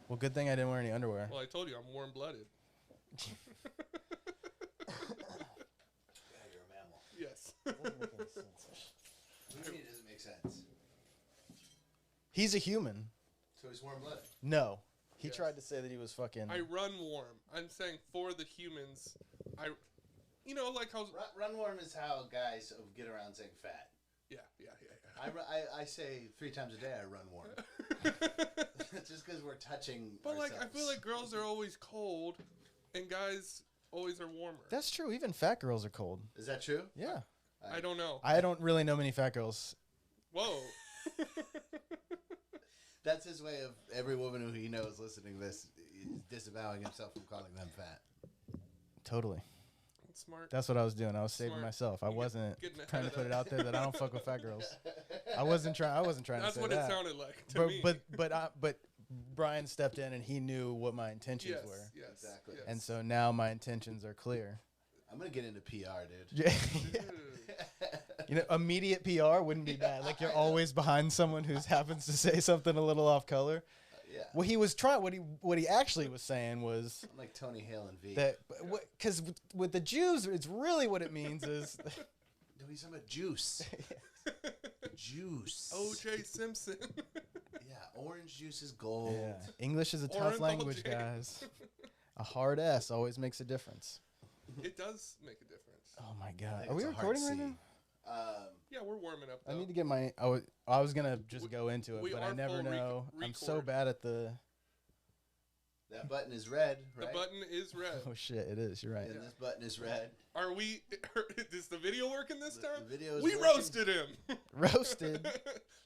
Well, good thing I didn't wear any underwear. Well, I told you I'm warm-blooded. Yeah, you're a mammal. Yes. Doesn't make any sense. What do you mean it doesn't make sense? He's a human. So he's warm-blooded. No. He Yes. tried to say that he was fucking... I run warm. I'm saying for the humans, you know, like how... Run warm is how guys get around saying fat. Yeah. I say 3 times a day I run warm. Just because we're touching But ourselves. like, I feel like girls are always cold, and guys always are warmer. That's true. Even fat girls are cold. Is that true? Yeah. I don't know. I don't really know many fat girls. Whoa. That's his way of every woman who he knows listening to this is disavowing himself from calling them fat. Totally. Smart. That's what I was doing. I was saving Smart. myself. I wasn't getting ahead trying to of put that. it out there that I don't fuck with fat girls. I wasn't trying That's to say what that. it sounded like to me. But Brian stepped in and he knew what my intentions were. Yes. Exactly. Yes. And so now my intentions are clear. I'm going to get into PR, dude. Yeah. Dude. You know, immediate PR wouldn't be bad. Like you're always behind someone who happens to say something a little off color. Yeah. What he was trying, what he actually was saying was I'm like Tony Hale and V. that because with the Jews, it's really what it means is No, he's talking about juice. Juice. O.J. Simpson. Yeah, orange juice is gold. yeah, English is a tough Orange language, OJ. guys. A hard S always makes a difference. It does make a difference. Oh my I God, think are we it's a hard recording right C. now? Yeah, we're warming up. I Though. need to get my. I was gonna just go into it, we but are I never full know. I'm so record. bad at the. That button is red, The right? button is red. Oh shit! It is. You're right. And this button is red. Are we? Is the video working this time? The video is we working. roasted him. Roasted.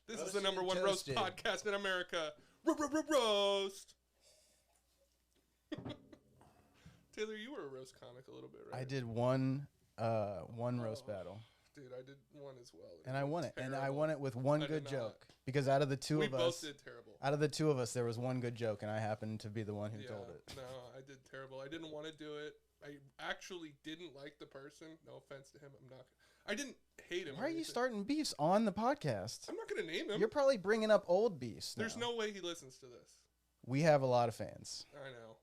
This is Roasted the number and one roast toasted. podcast in America. Roast. Taylor, you were a roast comic a little bit, right? I did one roast battle, Dude, I did one as well. and I won it. And I Terrible. won it with one I good did not. joke because out of the two We of both us, did terrible. out of the two of us, there was one good joke, and I happened to be the one who told it. No, I did terrible. I didn't want to do it. I actually didn't like the person. No offense to him. I didn't hate him. Why or are you anything. starting beefs on the podcast? I'm not going to name him. You're probably bringing up old beefs. There's now. no way he listens to this. We have a lot of fans. I know.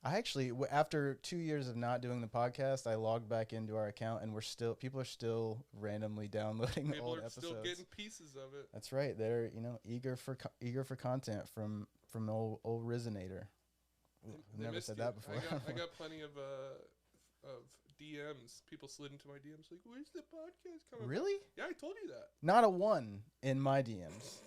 I actually, after 2 years of not doing the podcast, I logged back into our account, and people are still randomly downloading People old are episodes. still getting pieces of it. That's right. They're eager for content from old Rizonator. Ooh, I've They never missed said you. that before. I got plenty of DMs. People slid into my DMs like, "Where's the podcast coming?" Really? From? Yeah, I told you that. Not a one in my DMs.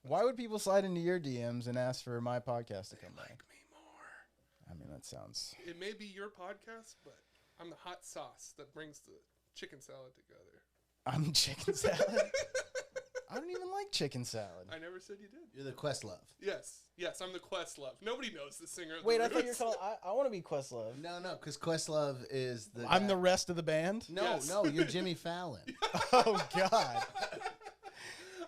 Why would people slide into your DMs and ask for my podcast to come back? Like me more. I mean, that sounds. It may be your podcast, but I'm the hot sauce that brings the chicken salad together. I'm chicken salad. I don't even like chicken salad. I never said you did. You're the Questlove. Yes, I'm the Questlove. Nobody knows the singer. Of Wait, the I thought you were Roots. calling. I want to be Questlove. No, because Questlove is the. I'm guy- the rest of the band. No, Yes. no, you're Jimmy Fallon. Oh God.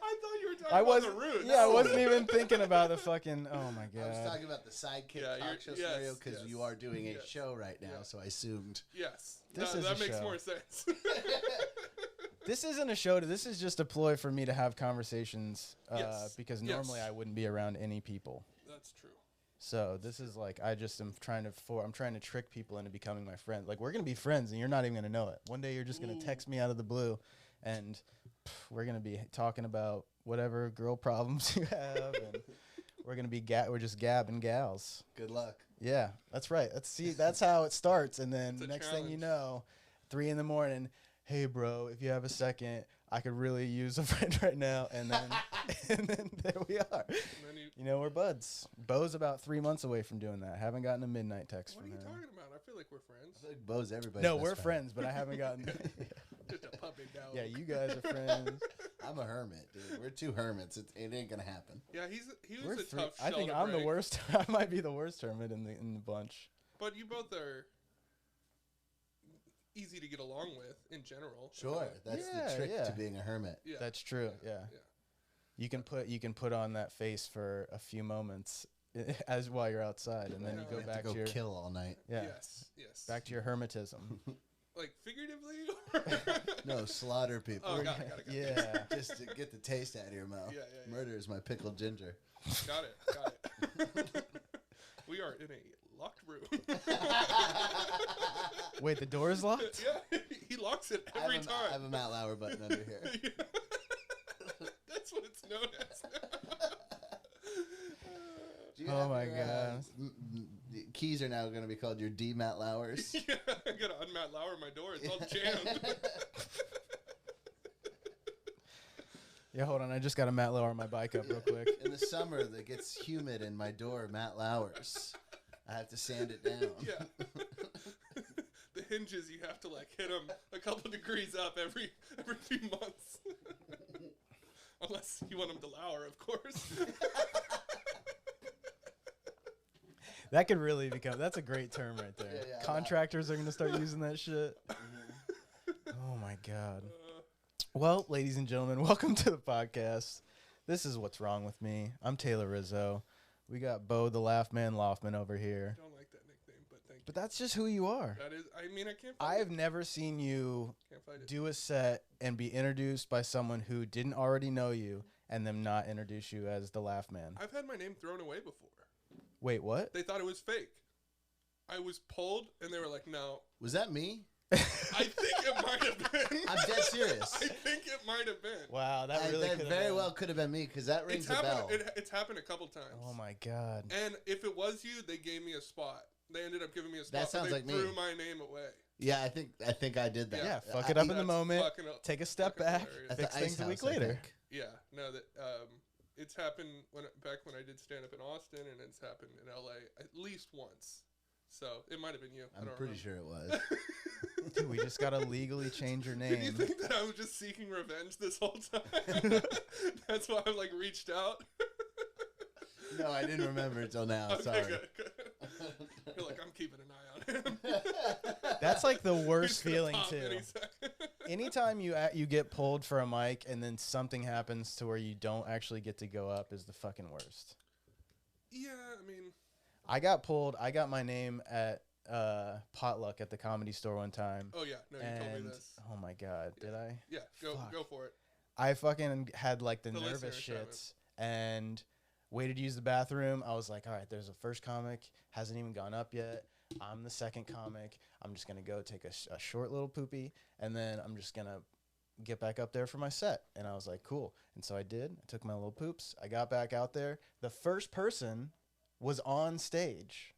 I thought you were talking I about was. the Roots. Yeah, I wasn't even thinking about the fucking. Oh my I was God. talking about the sidekick Yeah, you're- talk show yes, scenario because yes, you are doing a yes. show right now, Yeah. so I assumed. Yes, This that, is that a makes show. more sense. This isn't a show. This is just a ploy for me to have conversations. Yes. Because Yes. normally I wouldn't be around any people. That's true. So this is like I just am trying to trick people into becoming my friend. Like we're gonna be friends, and you're not even gonna know it. One day you're just gonna text me out of the blue, and we're gonna be talking about whatever girl problems you have, and we're gonna be we're just gabbing gals. Good luck. Yeah, that's right. That's how it starts, and then It's a next thing you challenge. know, 3 a.m. Hey bro, if you have a second, I could really use a friend right now, and then and then there we are. And then You know, we're buds. Bo's about 3 months away from doing that. Haven't gotten a midnight text what are from you him. talking about? I feel like we're I friends. feel like Bo's everybody. No, we're friends, but I haven't gotten. Just a puppy dog. Yeah, you guys are friends. I'm a hermit, dude. We're two hermits. It ain't gonna happen. Yeah, he We're was a fri- tough I shell think to I'm the break. worst. I might be the worst hermit in the bunch. But you both are easy to get along with in general. Sure, that's Yeah, the trick yeah. to being a hermit. Yeah. That's true. Yeah. You can put on that face for a few moments as while you're outside, and then you Yeah. go We have back to to go your kill all night. yeah Yes. back to your hermetism. Like figuratively? No, slaughter people. Oh, got it. Yeah. Just to get the taste out of your mouth. Yeah. Murder is my pickled ginger. Got it. in a locked room. Wait, the door is locked? Yeah, he locks it every time. I have a Matt Lauer button under here. Yeah. That's what it's known as. Do you Oh have my your, God. the keys are now going to be called your D Matt Lauers. Yeah, I gotta unmat Lauer my door. It's all jammed. Yeah, hold on. I just got to Matt Lauer my bike up real quick. In the summer, that gets humid in my door, Matt Lauers. I have to sand it down. Yeah. The hinges, you have to like hit them a couple degrees up every few months. Unless you want them to Lauer, of course. That could really become, that's a great term right there. Yeah, Contractors are going to start using that shit. Oh my God. Well, ladies and gentlemen, welcome to the podcast. This is What's Wrong With Me. I'm Taylor Rizzo. We got Bo the Laugh Man Loftman over here. I don't like that nickname, but thank you. But that's just who you are. That is, I mean, I can't fight I've it. never seen you Can't fight it. do a set and be introduced by someone who didn't already know you and them not introduce you as the Laugh Man. I've had my name thrown away before. Wait, what? They thought it was fake. I was pulled, and they were like, no. Was that me? I think it might have been. I'm dead serious. I think it might have been. Wow, that really that could very well could have been me because that rings a bell. It's happened a couple times. Oh my God. And if it was you, they gave me a spot. They ended up giving me a spot. That sounds but like they me. threw my name away. Yeah, I think I did that. Yeah, fuck it up in the That's moment. fucking Take a step fucking back. hilarious. At Fix the things Ice a week House, I later. think. Yeah, no, that it's happened back when I did stand up in Austin, and it's happened in LA at least once. So it might have been you. I'm I don't pretty remember. sure it was. Dude, we just gotta legally change your Did you name. think that I was just seeking revenge this whole time? That's why I like reached out. No, I didn't remember until now. Okay, Sorry. good. You're like, I'm keeping an eye on him. That's like the He's worst gonna feeling pop too. any second. Anytime you get pulled for a mic and then something happens to where you don't actually get to go up is the fucking worst. Yeah, I mean, I got pulled. I got my name at potluck at the Comedy Store one time. oh yeah, no, you told me And this. oh my God, did I? Yeah, go Fuck. for it. I fucking had like the The nervous listeners have it. shits and waited to use the bathroom. I was like, all right, there's a first comic, hasn't even gone up yet. I'm the second comic. I'm just going to go take a short little poopy, and then I'm just going to get back up there for my set. And I was like, cool. And so I did. I took my little poops. I got back out there. The first person was on stage.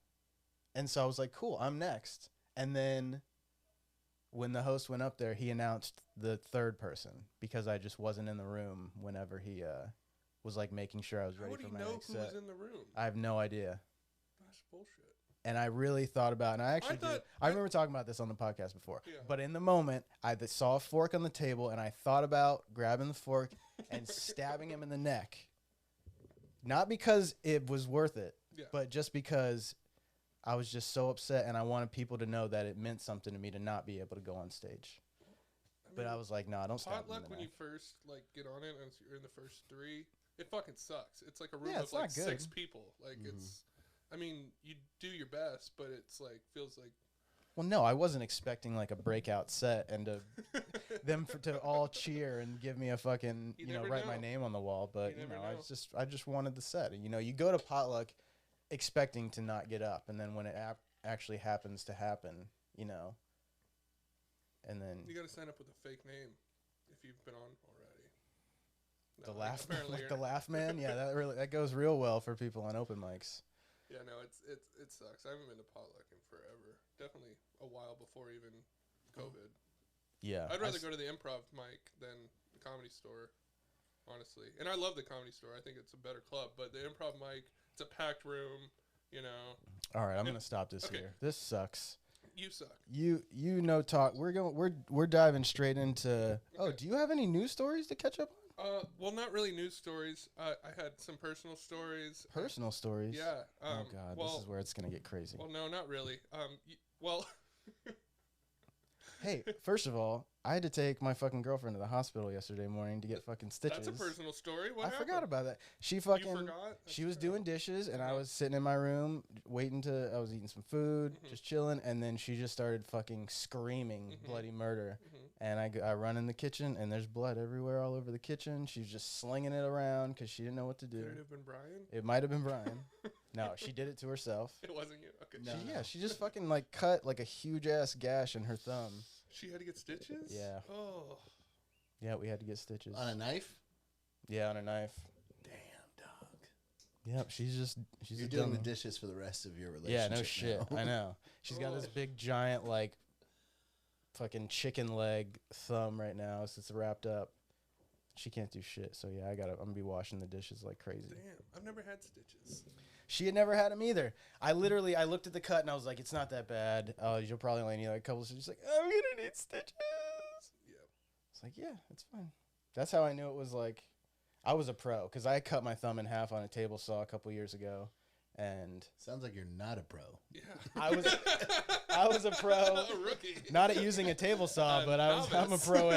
And so I was like, cool, I'm next. And then when the host went up there, he announced the third person because I just wasn't in the room whenever he was like making sure I was How ready would for he my know next who set. was in the room? I have no idea. That's bullshit. And I really thought about, and I actually thought- I remember talking about this on the podcast before. Yeah. But in the moment, I saw a fork on the table, and I thought about grabbing the fork and stabbing him in the neck. Not because it was worth it, Yeah. but just because I was just so upset, and I wanted people to know that it meant something to me to not be able to go on stage. But I was like, nah, don't stab him in potluck the when neck. you first like get on it and you're in the first three. It fucking sucks. It's like a room Yeah, of it's like not good. 6 people. Like it's. I mean, you do your best, but it's like feels like. Well, no, I wasn't expecting like a breakout set and to to all cheer and give me a fucking You you know never write my know. name on the wall. But You you know, never know. I just wanted the set. You know, you go to potluck expecting to not get up, and then when it actually happens to happen, you know, and then You got to sign up with a fake name if you've been on already. the No, laugh apparently like you're the not. laugh man. Yeah, that goes real well for people on open mics. Yeah, no, it sucks. I haven't been to potluck in forever. Definitely a while before even COVID. Yeah, I'd rather go to the improv mic than the Comedy Store, honestly. And I love the Comedy Store. I think it's a better club. But the improv mic, it's a packed room. You know, All right, I'm gonna stop this Okay. here. This sucks. you suck. You know talk. We're diving straight into. Oh, Okay. do you have any news stories to catch up on? Well, not really news stories. I had some personal stories. Personal stories. Yeah. Oh God, well, this is where it's gonna get crazy. Well, no, not really. Well, Hey, first of all, I had to take my fucking girlfriend to the hospital yesterday morning to get fucking stitches. that's a personal story. What I happened? forgot about that. She You fucking. forgot? She was That's doing dishes, and I was sitting in my room waiting I was eating some food, Mhm. just chilling, and then she just started fucking screaming Mhm. bloody murder. Mhm. And I run in the kitchen, and there's blood everywhere all over the kitchen. She's just slinging it around because she didn't know what to Could it do. have been Brian? It might have been Brian. No, she did it to herself. It wasn't you. Okay. No. She just fucking like cut like a huge ass gash in her thumb. She had to get stitches. Yeah. Oh. Yeah, we had to get stitches. On a knife? Yeah, on a knife. Damn, dog. Yep, she's You're a doing the dumb- dishes for the rest of your Yeah, relationship. no shit. now. I know. She's got this Oh. big giant like fucking chicken leg thumb right now, so it's wrapped up. She can't do shit. So yeah, I'm gonna be washing the dishes like crazy. Damn. I've never had stitches. She had never had them either. I looked at the cut and I was like, it's not that bad. Oh, you'll probably only need like a couple of stitches. She's like, I'm gonna need stitches. Yeah. It's like, yeah, it's fine. That's how I knew it was like, I was a pro because I cut my thumb in half on a table saw a couple years ago, and Sounds like you're not a pro. Yeah. I was a pro, A rookie. not at using a table saw, A but I'm a novice. pro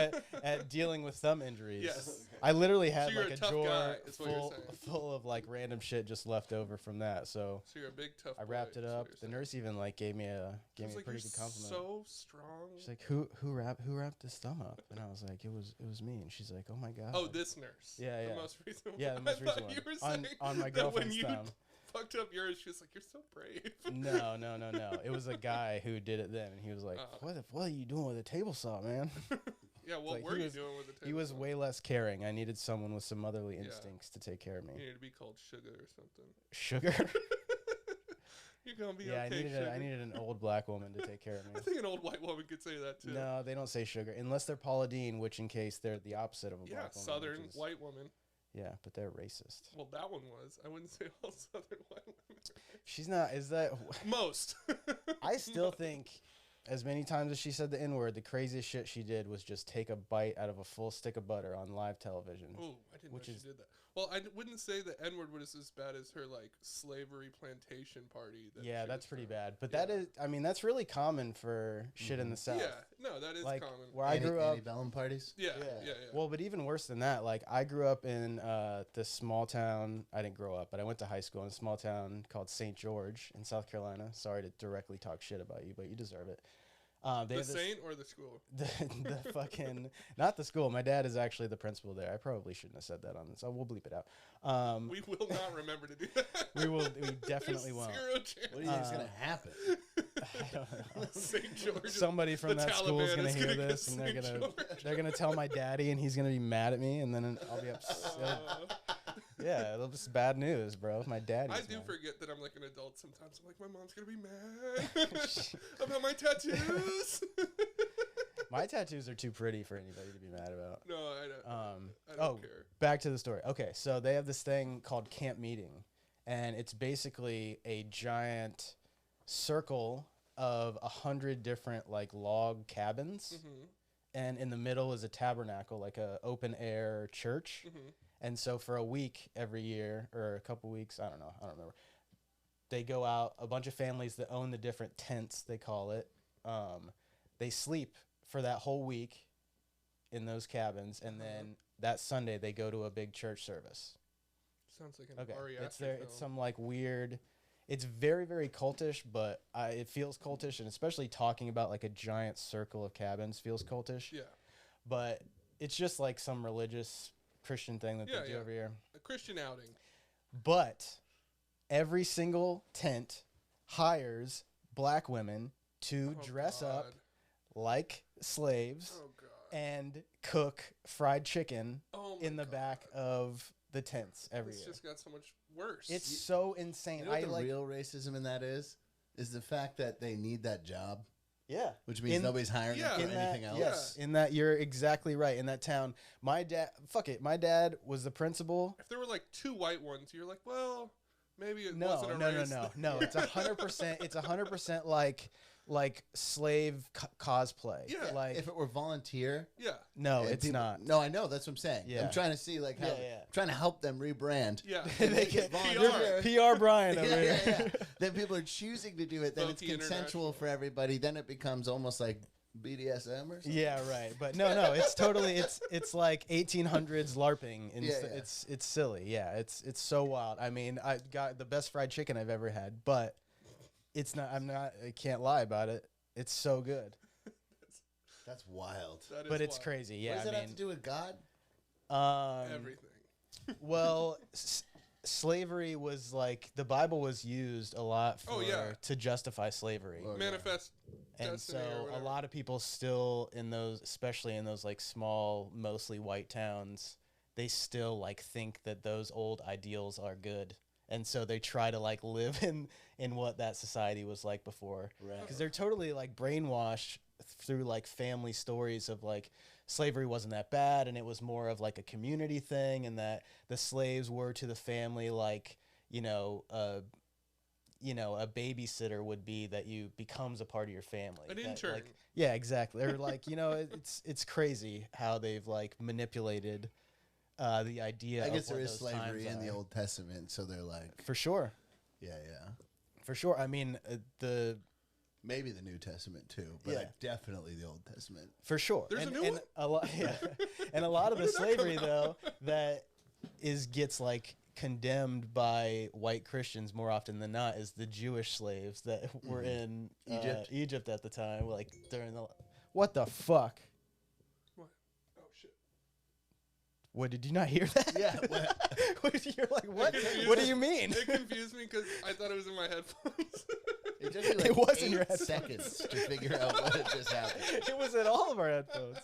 at dealing with thumb injuries. Yes. I literally had So you're like a a tough drawer guy, is what you're full saying. full of like random shit just left over from that. So So you're a big tough. I boy, wrapped it is what up. you're The saying. nurse even like gave me I a was like, pretty you're good compliment. so strong. She's like, who wrapped his thumb up? And I was like, it was me. And she's like, oh my god. Oh, this nurse. Yeah, The yeah. most recent Yeah, one. the most I thought recent you one. were saying On my that when girlfriend's you thumb. fucked up yours, she was like, you're so brave. No. It was a guy who did it then, and he was like, Oh. what are you doing with a table saw, man? Yeah, what Like, were he you was- doing with the table? He was saw? way less caring. I needed someone with some motherly Yeah. instincts to take care of You me. need to be called Sugar or something. Sugar? You're gonna be Yeah, okay, I Sugar. needed an old black woman to take care of I me. think an old white woman could say that too. No, they don't say sugar unless they're Paula Deen, which in case they're the opposite of a Yeah, black woman. Southern which is- white woman. Yeah, but they're racist. Well, that one was. I wouldn't say all Southern white women. She's not. Is that? Most. I still think, as many times as she said the N word, the craziest shit she did was just take a bite out of a full stick of butter on live television. Oh, I didn't Which know is- she did that. Well, I wouldn't say the N-word was as bad as her like slavery plantation party. That Yeah, she that's was pretty throwing. bad. But Yeah. that is, I mean, that's really common for shit in the South. Yeah, no, that is like common. where I grew up. Antebellum parties? Yeah, yeah. Well, but even worse than that, like I grew up in this small town. I didn't grow up, but I went to high school in a small town called St. George in South Carolina. Sorry to directly talk shit about you, but you deserve it. They the have this- saint or the school? the fucking not the school. My dad is actually the principal there. I probably shouldn't have said that on this. We'll bleep it out. We will not remember to do that. We will. We definitely There's won't. Zero chance. What do you think's gonna happen? I don't know. St. George. Somebody from the that school is Taliban gonna is hear gonna get this, and St. George. they're gonna tell my daddy, and he's gonna be mad at me, and then I'll be upset. Yeah, it'll just bad news, bro. My daddy. I do forget that I'm like an adult sometimes. I'm like, my mom's gonna be mad about my tattoos. My tattoos are too pretty for anybody to be mad about. No, I don't. I don't Oh, care. back to the story. Okay, so they have this thing called camp meeting, and it's basically a giant circle of 100 different like log cabins, Mm-hmm. and in the middle is a tabernacle, like a open air church. Mm-hmm. And so for a week every year, or a couple weeks, I don't remember. They go out, a bunch of families that own the different tents, they call it. They sleep for that whole week in those cabins, and then that Sunday they go to a big church service. Sounds like an Okay, Ari it's Aster there. film. It's some like weird. It's very very cultish, but it feels cultish, and especially talking about like a giant circle of cabins feels cultish. Yeah, But it's just like some religious Christian thing that Yeah, they do yeah. every year. a Christian outing. But every single tent hires black women to Oh, dress up God. like slaves Oh god. and cook fried chicken Oh my in the God. back of the tents every It's year. just got so much worse. It's so insane. You know what I the like real racism in that is? Is the fact that they need that job, yeah. which means In- nobody's hiring Yeah. them In for that, anything else. yes, in that you're exactly right. In that town, my dad, my dad was the principal. if there were like two white ones, you're like, well, maybe it No, wasn't a no, race. no. It's 100%. It's 100% like slave cosplay. Yeah. Like If it were volunteer, Yeah, no, and it's people- not. No, I know. That's what I'm saying. Yeah. I'm trying to see like how. Yeah, yeah. I'm trying to help them rebrand. yeah. They Make get it volunteer. PR Brian over Yeah, here. yeah, yeah. Then people are choosing to do it. Then it's Vote the consensual international. for everybody. Then it becomes almost like BDSM or something. Yeah, right. But no, it's totally it's like 1800s LARPing. And Yeah, yeah. It's silly. Yeah, it's so wild. I mean, I got the best fried chicken I've ever had, but it's not. I can't lie about it. It's so good. That's wild. That is But it's wild. crazy. What Yeah, does that I have to mean, do with God? Everything. well, slavery was like the Bible was used a lot for Oh, yeah. to justify slavery. Well, Manifest And destiny or so a whatever. lot of people still in those, especially in those like small, mostly white towns, they still like think that those old ideals are good. And so they try to like live in what that society was like before. Right. Because they're totally like brainwashed through like family stories of like slavery wasn't that bad and it was more of like a community thing, and that the slaves were to the family like, a babysitter would be that you becomes a part of your family. An That, intern. like, yeah, exactly. Or like, it's crazy how they've like manipulated the idea. I guess of there what is those slavery times in the are. Old Testament, so they're like, For sure. yeah. For sure. I mean, Maybe the New Testament too, but Yeah. definitely the Old Testament. For sure. There's a and, new and one? A lot, yeah. And a lot of the When did that come slavery out? though that gets like condemned by white Christians more often than not is the Jewish slaves that were in Egypt. at the time, like during the. What the fuck? What? Oh shit. What, did you not hear that? Yeah, what? You're like, what? confused What do me. you mean? It confused me because I thought it was in my headphones. It took me like It was in 8 your headphones. seconds to figure out what had just happened. It was in all of our headphones.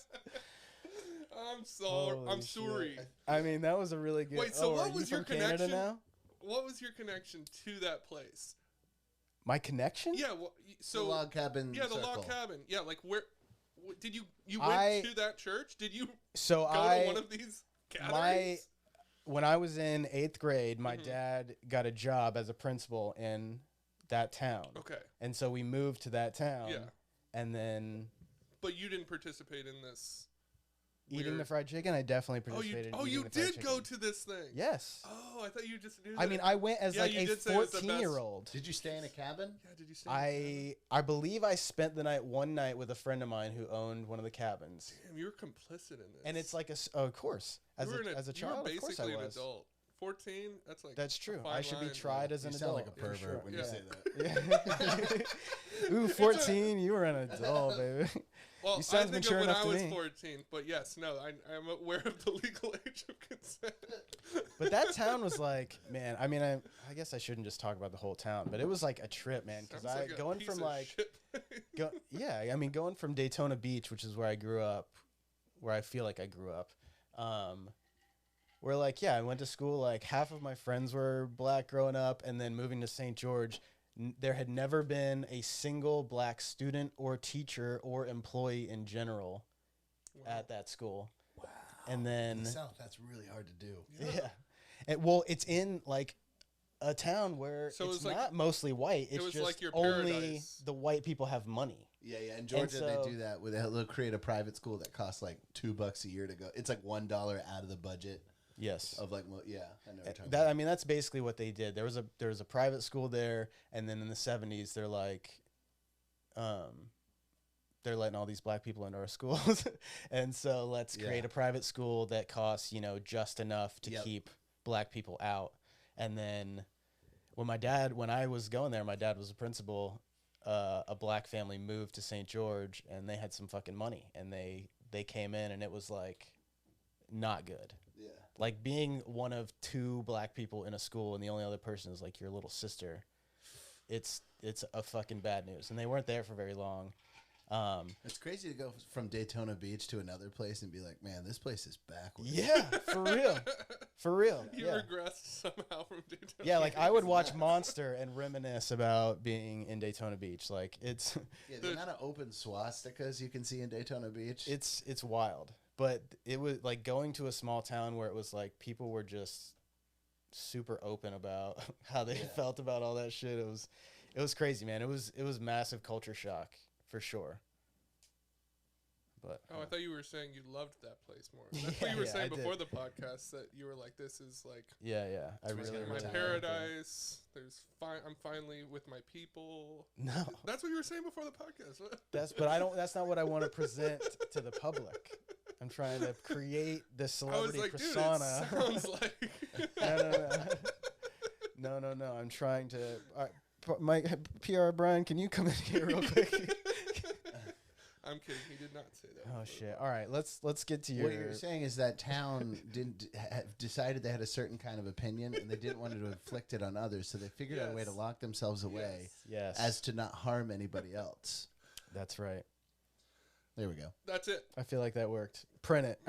I'm sorry. Holy I'm shit. sorry. I mean, that was a really good. Wait, so oh, what are you was your from Canada connection? now? What was your connection to that place? My connection? Yeah. Well, so The log cabin. yeah, the log circle. cabin. Yeah, like where did you went I- to that church? Did you So go to one of these gatherings? when I was in 8th grade, my Mhm. dad got a job as a principal in that town. Okay. And so we moved to that town. Yeah. And then But you didn't participate in this. eating the Weird. fried chicken, I definitely Oh, participated in you eating the fried did go chicken. to this thing. Yes. Oh, I thought you just knew. I mean, I went as Yeah, like you a did say it was the best. 14-year-old. Did you stay in a cabin? Yeah, did you say? I believe I spent the night one night with a friend of mine who owned one of the cabins. Damn, you were complicit in this. And it's like of course, as You were a child, you of were course I basically an was. adult. 14. That's like That's a true. fine I should be line. tried as You an sound adult. like a for pervert sure. when Yeah. you say that. Yeah. Ooh, 14, you were an adult, baby. Well, You sound I think mature of when enough I to was me. 14, but yes, no, I'm aware of the legal age of consent. But that town was like, man, I mean, I guess I shouldn't just talk about the whole town, but it was like a trip, man, because Sounds like a going piece from of like shit. I mean, going from Daytona Beach, which is where I grew up, where I feel like I grew up, where like, yeah, I went to school, like half of my friends were black growing up, and then moving to St. George, there had never been a single black student or teacher or employee in general at that school. Wow. And In then, the South, that's really hard to do. yeah. And, well, it's in like a town where So it's it's like- not mostly white. It's was just like your only paradise. the white people have money. Yeah, yeah. In Georgia, so- they do that. They'll create a private school that costs like $2 a year to go. It's like $1 out of the budget Yes. of like, yeah. I know what you're talking That about. I mean, that's basically what they did. There was a private school there, and then in the 70s, they're like, they're letting all these black people into our schools, and so let's create Yeah. a private school that costs just enough to Yep. keep black people out. And then when I was going there, my dad was a principal. A black family moved to St. George, and they had some fucking money, and they came in, and it was like not good. Yeah. Like being one of 2 black people in a school and the only other person is like your little sister. It's a fucking bad news. And they weren't there for very long. It's crazy to go from Daytona Beach to another place and be like, man, this place is backwards. Yeah, for real. For real. You Yeah. regressed somehow from Daytona. Yeah, like I would watch Monster and reminisce about being in Daytona Beach. Like it's Yeah, the amount of open swastikas you can see in Daytona Beach. it's wild. But it was like going to a small town where it was like people were just super open about how they Yeah. felt about all that shit. It was crazy, man. It was massive culture shock for sure. But Oh, I thought you were saying you loved that place more. That's Yeah, what you were yeah, saying I did. before the podcast, that you were like, this is like yeah, I It's really my retire. paradise. I'm finally with my people. No, That's what you were saying before the podcast. that's not what I want to present to the public. I'm trying to create the I was celebrity like, dude, persona. it sounds like. No. I'm trying to. Mike, PR Brian, can you come in here real quick? I'm kidding. He did not say that. Oh shit! All right, let's get to your. What you're saying is that town decided they had a certain kind of opinion, and they didn't want to inflict it on others, so they figured out a way to Yes. lock themselves away Yes, as to not harm anybody else. that's right. There we go. That's it. I feel like that worked. Print it.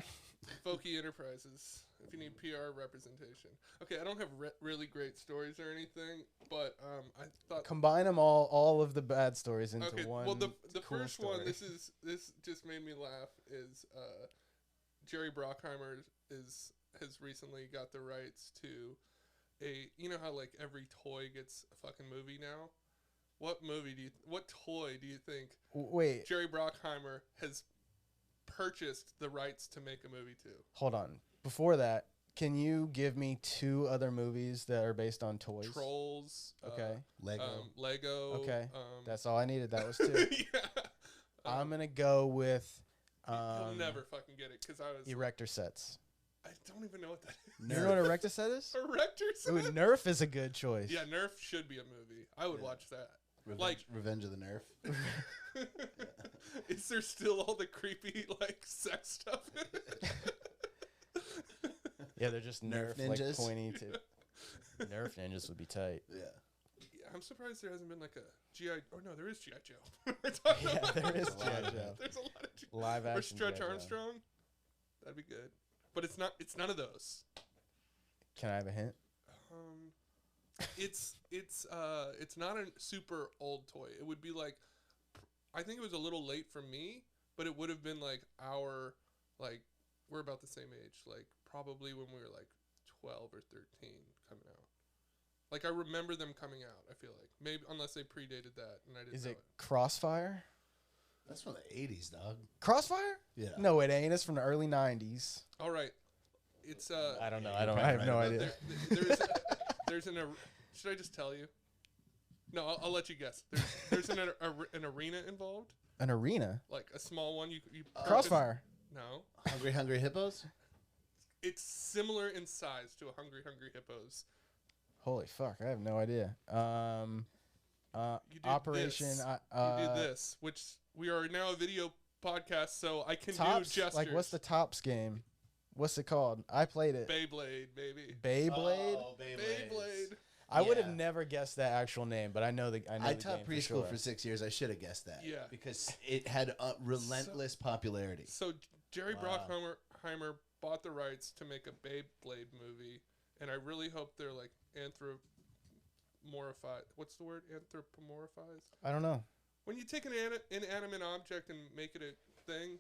Foki Enterprises. If you need PR representation. Okay, I don't have really great stories or anything, but I thought. Combine them all of the bad stories into Okay, one. well the cool first story. one. This just made me laugh. Is Jerry Bruckheimer has recently got the rights to you know how like every toy gets a fucking movie now. What toy do you think Wait, Jerry Bruckheimer has purchased the rights to make a movie to? hold on. Before that, can you give me 2 other movies that are based on toys? Trolls. Okay, Lego. Lego. Okay. That's all I needed. That was 2. yeah. I'm gonna go with He'll never fucking get it because I was. erector sets. I don't even know what that is. You know what a erector set is? Erector set? Ooh, Nerf is a good choice. Yeah, Nerf should be a movie. I would watch that. Revenge of the Nerf. Is there still all the creepy like sex stuff in it? Yeah, they're just Nerf Nerf like ninjas. pointy to. Nerf ninjas would be tight. Yeah. Yeah, I'm surprised there hasn't been like a GI. Oh no, there is GI Joe. We're talking Yeah, about- there is There's a lot G.I. of Joe. There's a lot of GI. Live Or action. Stretch G.I. Joe. Armstrong. That'd be good. But it's not. It's none of those. Can I have a hint? It's not a super old toy. It would be like, I think it was a little late for me, but it would have been like we're about the same age, like probably when we were like 12 or 13 coming out. Like I remember them coming out. I feel like maybe unless they predated that, and I didn't. Is know it Crossfire? That's from the 80s, dog. Crossfire? Yeah. No, it ain't. It's from the early 90s. All right, it's I don't know. Yeah, I you're don't. I have probably no right idea. there's should I just tell you? No, I'll let you guess. There's an arena involved, An arena? like a small one. You Crossfire? No, Hungry Hippos? it's similar in size to a Hungry Hippos. Holy fuck! I have no idea. You do Operation. this. You You do this, which we are now a video podcast, so I can Tops. do gestures. Like what's the Tops game? What's it called? I played it. Beyblade, baby. Beyblade. Oh, Beyblade. I would have Yeah. never guessed that actual name, but I know the. I know I the taught game preschool for, for sure. 6 years. I should have guessed that. Yeah. Because it had relentless popularity. So Jerry Wow. Bruckheimer bought the rights to make a Beyblade movie, and I really hope they're like anthropomorphized. What's the word? Anthropomorphized? I don't know. When you take an inanimate object and make it a thing.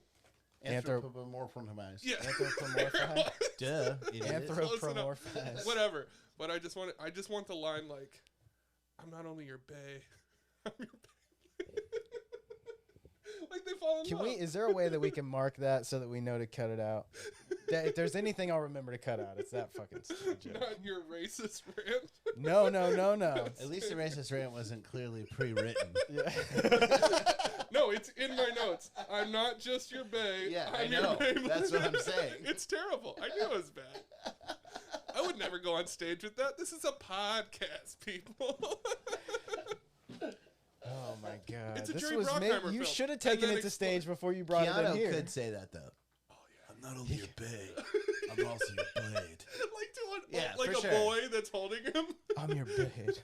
Anthropomorphized. Yeah. Anthropomorphized? Duh. idiot. Anthropomorphized. Whatever. But I just want the line like, I'm not only your bae, I'm your bae. Like they fall in Can love. we? Is there a way that we can mark that so that we know to cut it out? If there's anything I'll remember to cut out, it's that fucking stupid joke. Not your racist rant. No. At least the racist rant wasn't clearly pre-written. Yeah. No, it's in my notes. I'm not just your bae. Yeah, I'm I know. Your bae. That's what I'm saying. It's terrible. I knew it was bad. I would never go on stage with that. This is a podcast, people. Oh my god. It's a This Jerry was Bruckheimer you film. should have And taken then it to stage before you brought it in Keanu here. could say that, though. Oh yeah. I'm not only your bae, I'm also your blade. Like to Yeah, like for a sure. boy that's holding him. I'm your blade.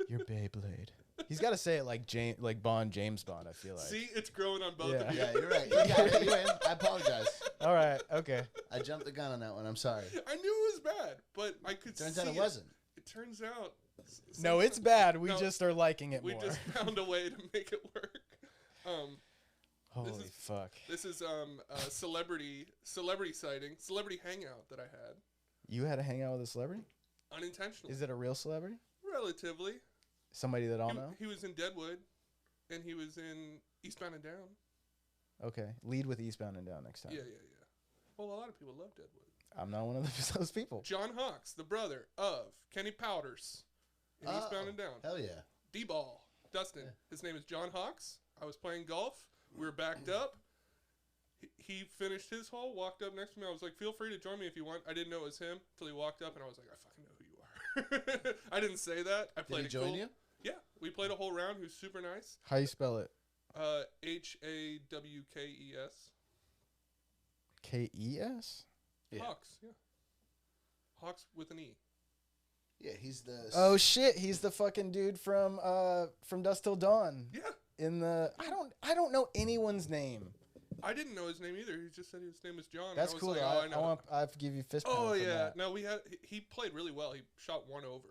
Your Beyblade. He's got to say it like James Bond. I feel like. See, it's growing on both Yeah. of you. Yeah, you're right. You got it. You win. I apologize. All right. Okay. I jumped the gun on that one. I'm sorry. I knew it was bad, but I could Turns see out it wasn't. It turns out. No, it's bad. We No, just are liking it We more. just found a way to make it work. Holy is- fuck. This is a celebrity sighting, celebrity hangout that I had You had to hang out with a celebrity? unintentionally. Is it a real celebrity? Relatively. Somebody that I'll know? He was in Deadwood, and he was in Eastbound and Down. Okay. Lead with Eastbound and Down next time. Yeah. Well, a lot of people love Deadwood. I'm not one of those people. John Hawkes, the brother of Kenny Powders in Eastbound and Down. Hell yeah. D-ball. Dustin. Yeah. His name is John Hawkes. I was playing golf. We were backed up. He finished his hole, walked up next to me. I was like, feel free to join me if you want. I didn't know it was him until he walked up, and I was like, I fucking know who you are. I didn't say that. I Did played he it join cool. you? Yeah. We played a whole round. He was super nice. How you spell it? Hawkes. Kes. Yeah. Hawks, yeah. Hawks with an E. Yeah, he's the. Oh shit, he's the fucking dude from Dusk Till Dawn. Yeah. In the I don't know anyone's name. I didn't know his name either. He just said his name was John. That's and I was cool. like, though. oh, I know. I have to give you fist pound. Oh for yeah. that. No, he played really well. He shot one over.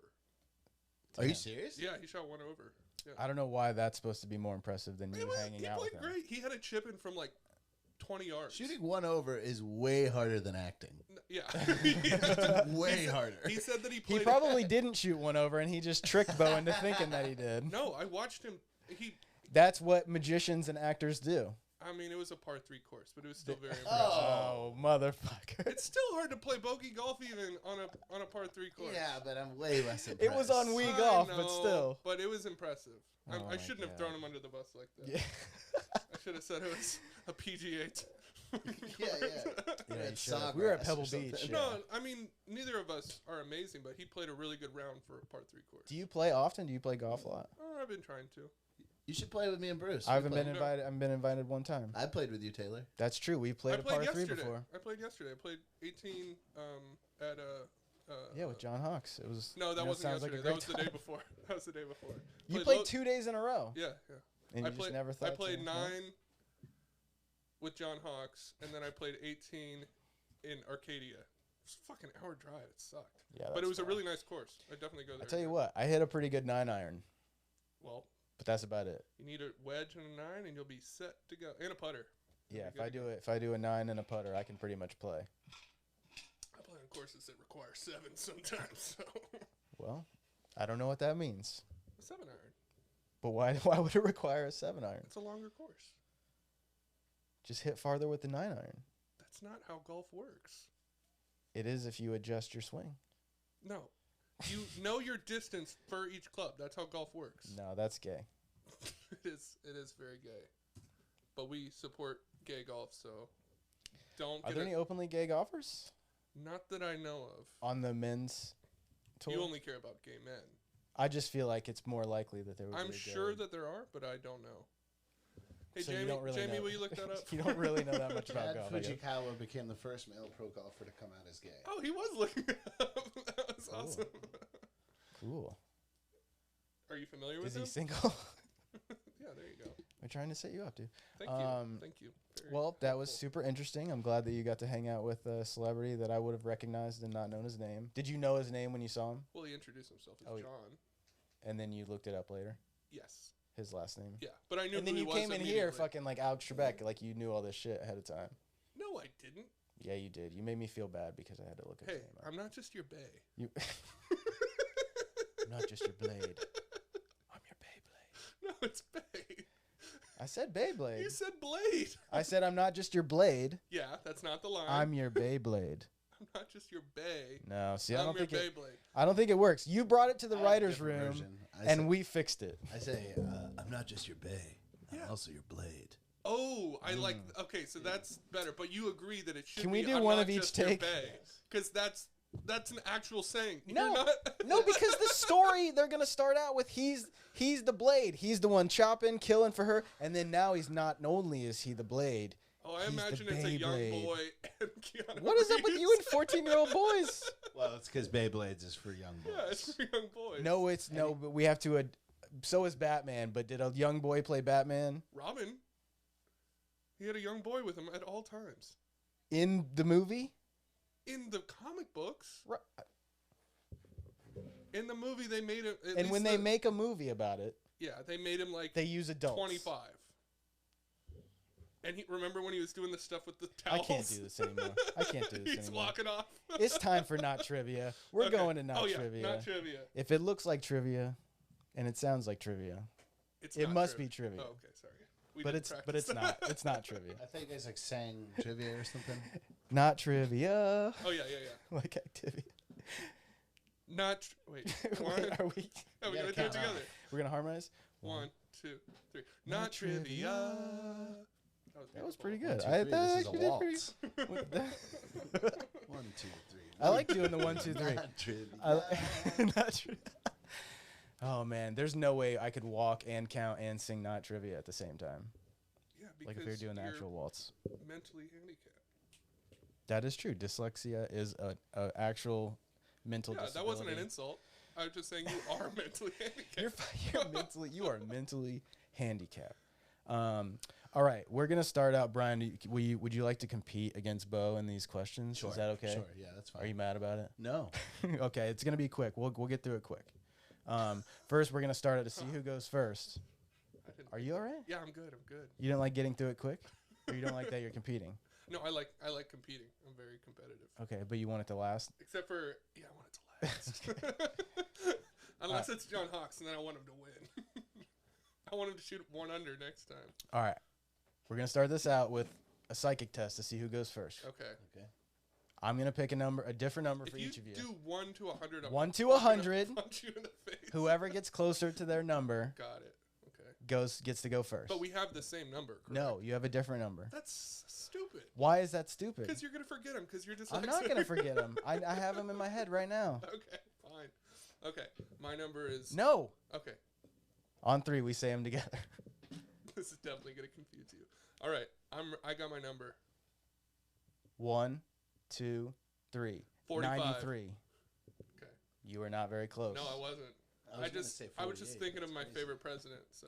Are you Damn. serious? Yeah, he shot one over. Yeah. I don't know why that's supposed to be more impressive than you hanging He out played with him. great. He had a chip in from like 20 yards. Shooting one over is way harder than acting. Yeah. Way harder. He said that he He played. probably didn't shoot one over, and he just tricked Bo into thinking that he did. No, I watched him. That's what magicians and actors do. I mean, it was a par 3 course, but it was still very impressive. Oh, motherfucker! It's still hard to play bogey golf even on a par 3 course. Yeah, but I'm way less impressed. It was on I Wii Golf, but know, still. But it was impressive. Oh I my shouldn't have God. thrown him under the bus like that. Yeah. I should have said it was a PGA. Yeah. Yeah, At you should've. Sawgrass We were at or Pebble something. Beach. No, I mean, neither of us are amazing, but he played a really good round for a par 3 course. Do you play often? Do you play golf a lot? Oh, I've been trying to. You should play with me and Bruce. I haven't We been played- invited. I've been invited one time. I played with you, Taylor. That's true. We played I a played par 3 yesterday. before. I played yesterday. I played 18 at Yeah, with John Hawks. It was. No, that you know, wasn't sounds yesterday. like a that great was the time. day before. That was the day before. You Played played lo- 2 days in a row, Yeah, yeah. and I you played. just never thought. I played to, 9 huh? with John Hawks, and then I played 18 in Arcadia. It was a fucking hour drive. It sucked. Yeah, But it that's was a far. really nice course. I definitely go there. I tell you again. what, I hit a pretty good 9-iron, Well, but that's about it. you need a wedge and a 9, and you'll be set to go. And a putter. Yeah, Pretty good if I do a 9 and a putter, I can pretty much play. I play on courses that require 7 sometimes, so Well, I don't know what that means, a 7-iron. but why would it require a 7-iron? It's a longer course. Just hit farther with the 9-iron. That's not how golf works. It is if you adjust your swing. No. You know your distance for each club. That's how golf works. No, that's gay. It is very gay. But we support gay golf, so don't Are get there it. any openly gay golfers Not that I know of. on the men's tour? You only care about gay men. I just feel like it's more likely that there would I'm be a sure gay. that there are, but I don't know. Hey, So you Jamie, don't really Jamie, know. will you look that up? You don't really know that much about Chad golf. I guess. Fujikawa became the first male pro golfer to come out as gay. Oh, he was looking it up. That was Cool. awesome. Cool. Are you familiar Is with he him? single? Yeah, there you go. I'm trying to set you up, dude. Thank you. Thank you. Very Well, that was helpful. super interesting. I'm glad that you got to hang out with a celebrity that I would have recognized and not known his name. Did you know his name when you saw him? Well, he introduced himself as Oh, John. And then you looked it up later? Yes. His last name? Yeah, but I knew And then who you he was came in here immediately. fucking like Alex Trebek, like you knew all this shit ahead of time. No, I didn't. Yeah, you did. You made me feel bad because I had to look at Hey, his name up. I'm not just your bae. You I'm not just your blade. I'm your Beyblade. No, it's bae. I said Beyblade. You said blade. I said I'm not just your blade. Yeah, that's not the line. I'm your Beyblade. I'm not just your bae. No, see, I I'm don't your think it. Beyblade. I don't think it works. You brought it to the I have a writers' different room, version. and we fixed it. I say, I'm not just your bae. I'm Yeah. also your blade. Oh, I like. Okay, so that's better. But you agree that it should. Can we be, do I'm one not of each just your take? bae. Because that's an actual saying. No, You're not no, because the story they're gonna start out with he's the blade. He's the one chopping, killing for her, and then now he's not only is he the blade. Oh, I he's the imagine it's a young Beyblade. boy and Keanu What is up with you and Reeves. 14-year-old boys? Well, it's because Beyblades is for young boys. Yeah, it's for young boys. No, it's no, but we have to. So is Batman, but did a young boy play Batman Robin. He had a young boy with him at all times. in the movie? In the comic books, Ri- in the movie, they made it. And when they make a movie about it, they made him like they use adults. 25. And remember when he was doing the stuff with the I towels? can't do this anymore. I can't do this He's anymore. walking off. It's time for not trivia. We're Okay. going to not Oh, yeah, trivia. not trivia. If it looks like trivia, and it sounds like trivia, It's it not must be trivia. Oh, okay, sorry. We but didn't it's practice not. that. It's not trivia. I thought you guys like sang trivia or something. Not trivia. Oh yeah. Like activity. Not. Wait. One. Wait, are we? Oh, we Yeah, gotta do it count together. off. We're gonna harmonize. 1, 2, 3. Not Not trivia. trivia. That was pretty beautiful. good. 1, 2, 3. This is a actually did pretty- waltz. With that- 1, 2, 3. I like doing the 1, 2, 3. Not trivia. Not trivia. Oh man, there's no way I could walk and count and sing not trivia at the same time. Yeah, because Like if you're doing the you're actual waltz. mentally handicapped. That is true. Dyslexia is a actual mental Yeah, disability. that wasn't an insult. I was just saying you are mentally handicapped. You are mentally handicapped. All right, we're gonna start out. Brian, would you like to compete against Bo in these questions? Sure. Is that okay? Sure. Yeah, that's fine. Are you mad about it? No. Okay, it's gonna be quick. We'll get through it quick. First, we're gonna start to see who goes first. I didn't- Are you all right? Yeah, I'm good. I'm good. You didn't like getting through it quick, or you don't like that you're competing? No, I like competing. I'm very competitive. Okay, but you want it to last. Except for I want it to last. Unless it's John Hawks, and then I want him to win. I want him to shoot 1 under next time. All right, we're gonna start this out with a psychic test to see who goes first. Okay. Okay. I'm gonna pick a different number for If each you of you. do 1 to 100, I'm 1 to gonna 100. punch you in the face. Whoever gets closer to their number Got it. Okay. gets to go first. But we have the same number. Correct? No, you have a different number. That's stupid. Why is that stupid? Because you're gonna forget them. Because you're just. I'm not gonna forget them. I have them in my head right now. Okay. Fine. Okay. My number is. No. Okay. On 3, we say them together. This is definitely gonna confuse you. All right. I got my number. 1, 2, 3. 45. 93. Okay. You were not very close. No, I wasn't. I was just thinking of my favorite president. So.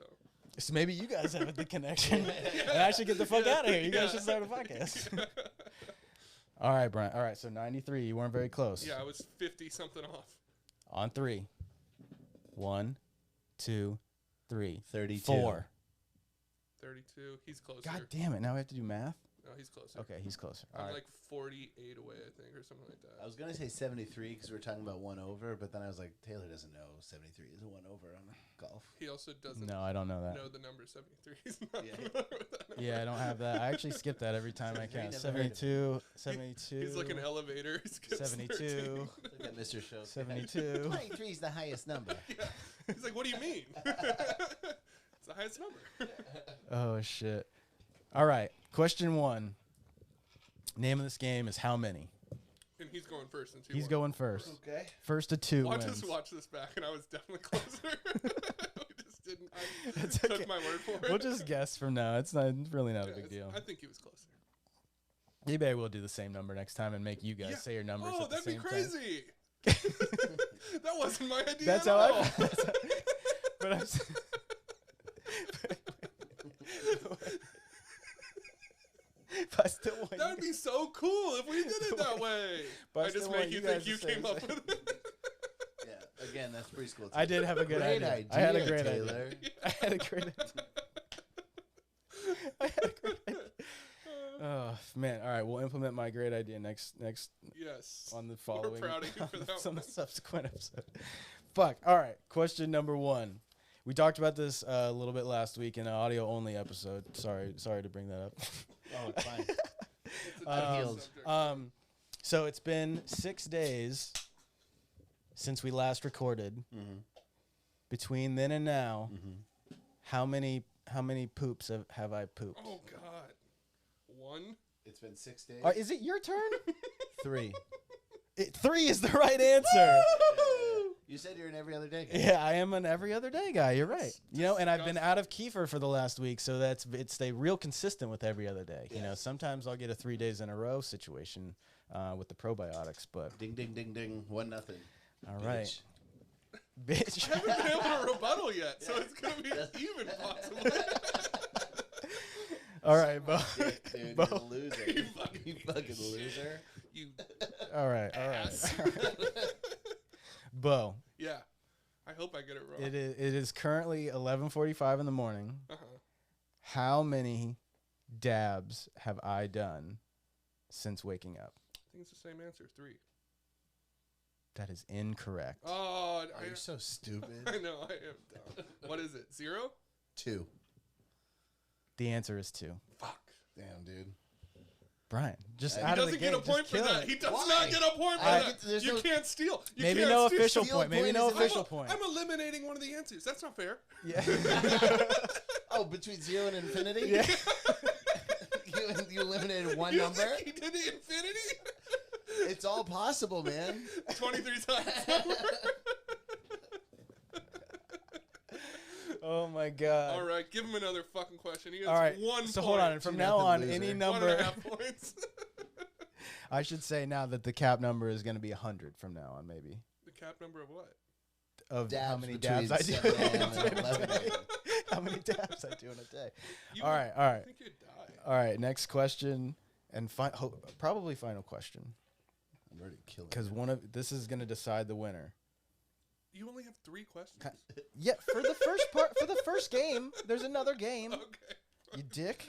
Maybe you guys have the connection. And I should get the fuck out of here. You guys should start a podcast. All right, Brian. All right, so 93. You weren't very close. Yeah, I was 50 something off. On 3. 1, 2, 3. 32. 4. 32. He's closer. God damn it. Now we have to do math? No, he's closer. Okay, he's closer. All I'm right. like 48 away, I think, or something like that. I was gonna say 73 because we were talking about 1 over, but then I was like, Taylor doesn't know 73 is a 1 over on golf. He also doesn't No, I don't know that. know the number 73. He's not Yeah. familiar with that number. Yeah, I don't have that. I actually skip that every time I He can. never heard of it. 72, 72. He's like an elevator. He skips 72. 13. Look at Mr. Show. 72. 23 is the highest number. Yeah. He's like, what do you mean? It's the highest number. Oh, shit. All right. Question 1. Name of this game is how many? And he's going first since he He's won. going first. Okay. First to 2 Watch wins. watch this back, and I was definitely closer. We just didn't. I That's took okay. my word for it. We'll just guess from now. It's really not a big deal. I think he was closer. Maybe we'll do the same number next time and make you guys Yeah. say your numbers Oh, at the that'd be same time. crazy. That wasn't my idea. That's at how all. but I'm But I still want That would be so cool if we did it that way. But I I just still make want you you think guys you to say came the up same. with it. Yeah. Again, that's preschool. I did have a good Great idea. I had a idea, great Taylor. idea. I had a great idea. I had a great idea. Oh man! All right, we'll implement my great idea next Yes. on the We're following proud of you for that on one. the subsequent episode. Fuck. All right. Question number 1. We talked about this a little bit last week in an audio only episode. Sorry to bring that up. Oh, it's fine. It's a I'm different healed. subject. So it's been 6 days since we last recorded. Mm-hmm. Between then and now, Mm-hmm. how many poops have I pooped? Oh God. 1. It's been 6 days. Is it your turn? 3. 3 is the right answer. You said you're an every other day guy. Yeah, I am an every other day guy. You're right. That's You know, and I've been disgusting. out of kefir for the last week, so it's stay real consistent with every other day. You know, Yes. sometimes I'll get a 3 days in a row situation with the probiotics, but Ding, ding, ding, ding. 1-0. all right, bitch. I haven't been able to rebuttal yet, so it's gonna be even possibly. All right, Bo. Dude, Bo. you're a loser. You fucking loser. You All right, all ass. right. Bo, Yeah. I hope I get it wrong. it is currently 11:45 in the morning. Uh-huh. How many dabs have I done since waking up? I think it's the same answer. 3. That is incorrect. Oh, Oh, you're so stupid. I know I am dumb. What is it? 0? 2. The answer is 2. Fuck. Damn, dude. Brian, just He out He of the doesn't gate, get a point just for kill that. it. He does Why? not get a point for I- that. there's You no- can't steal. You Maybe can't no steal. official steal point. Maybe point no is an official point. I'm eliminating one of the answers. That's not fair. Yeah. Oh, between 0 and infinity? Yeah. you eliminated one You number? think he did the infinity? It's all possible, man. 23 times. Oh my god. All right, give him another fucking question. He has All right. one So point. hold on. From 2-0 now on, loser. any 1.5 number. points. I should say now that the cap number is going to be 100 from now on, maybe. The cap number of what? Of how Dabs many between dabs I do 7 a.m. in and a 11 day. a.m. How many dabs I do in a day. You All would- right. All I right. think you'd die. All right. Next question, and probably final question, I'm already killing because this is going to decide the winner. You only have 3 questions. Yeah, for the first part, for the first game, there's another game. Okay. You dick.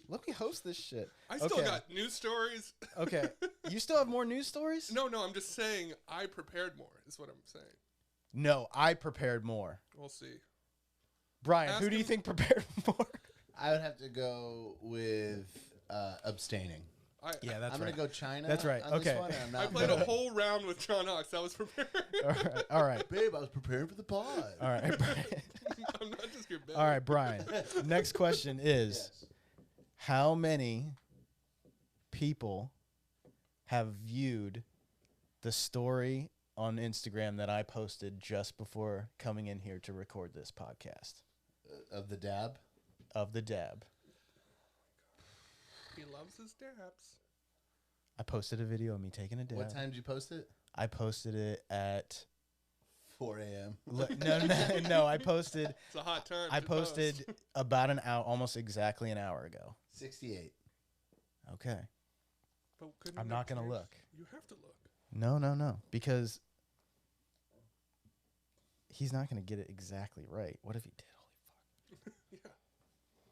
Let me host this shit. I still Okay. got news stories. Okay. You still have more news stories? No, I'm just saying I prepared more, is what I'm saying. No, I prepared more. We'll see. Brian, Ask who do you him- think prepared more? I would have to go with abstaining. Yeah, that's I'm right. gonna go China. That's right. On this Okay. one, and I'm I not played a gonna- whole round with John Hawks. I was prepared. All right. All right. Babe, I was preparing for the pod. All right, Brian. I'm not just your bed. All right, Brian. Next question is Yes. how many people have viewed the story on Instagram that I posted just before coming in here to record this podcast Of the dab. of the dab? He loves his dabs. I posted a video of me taking a dab. What time did you post it? I posted it at 4 a.m. no, I posted It's a hot time. I to posted post. about an hour, almost exactly an hour ago. 68. Okay. But couldn't I'm it not gonna change? look. You have to look. No, because he's not gonna get it exactly right. What if he did? Holy fuck.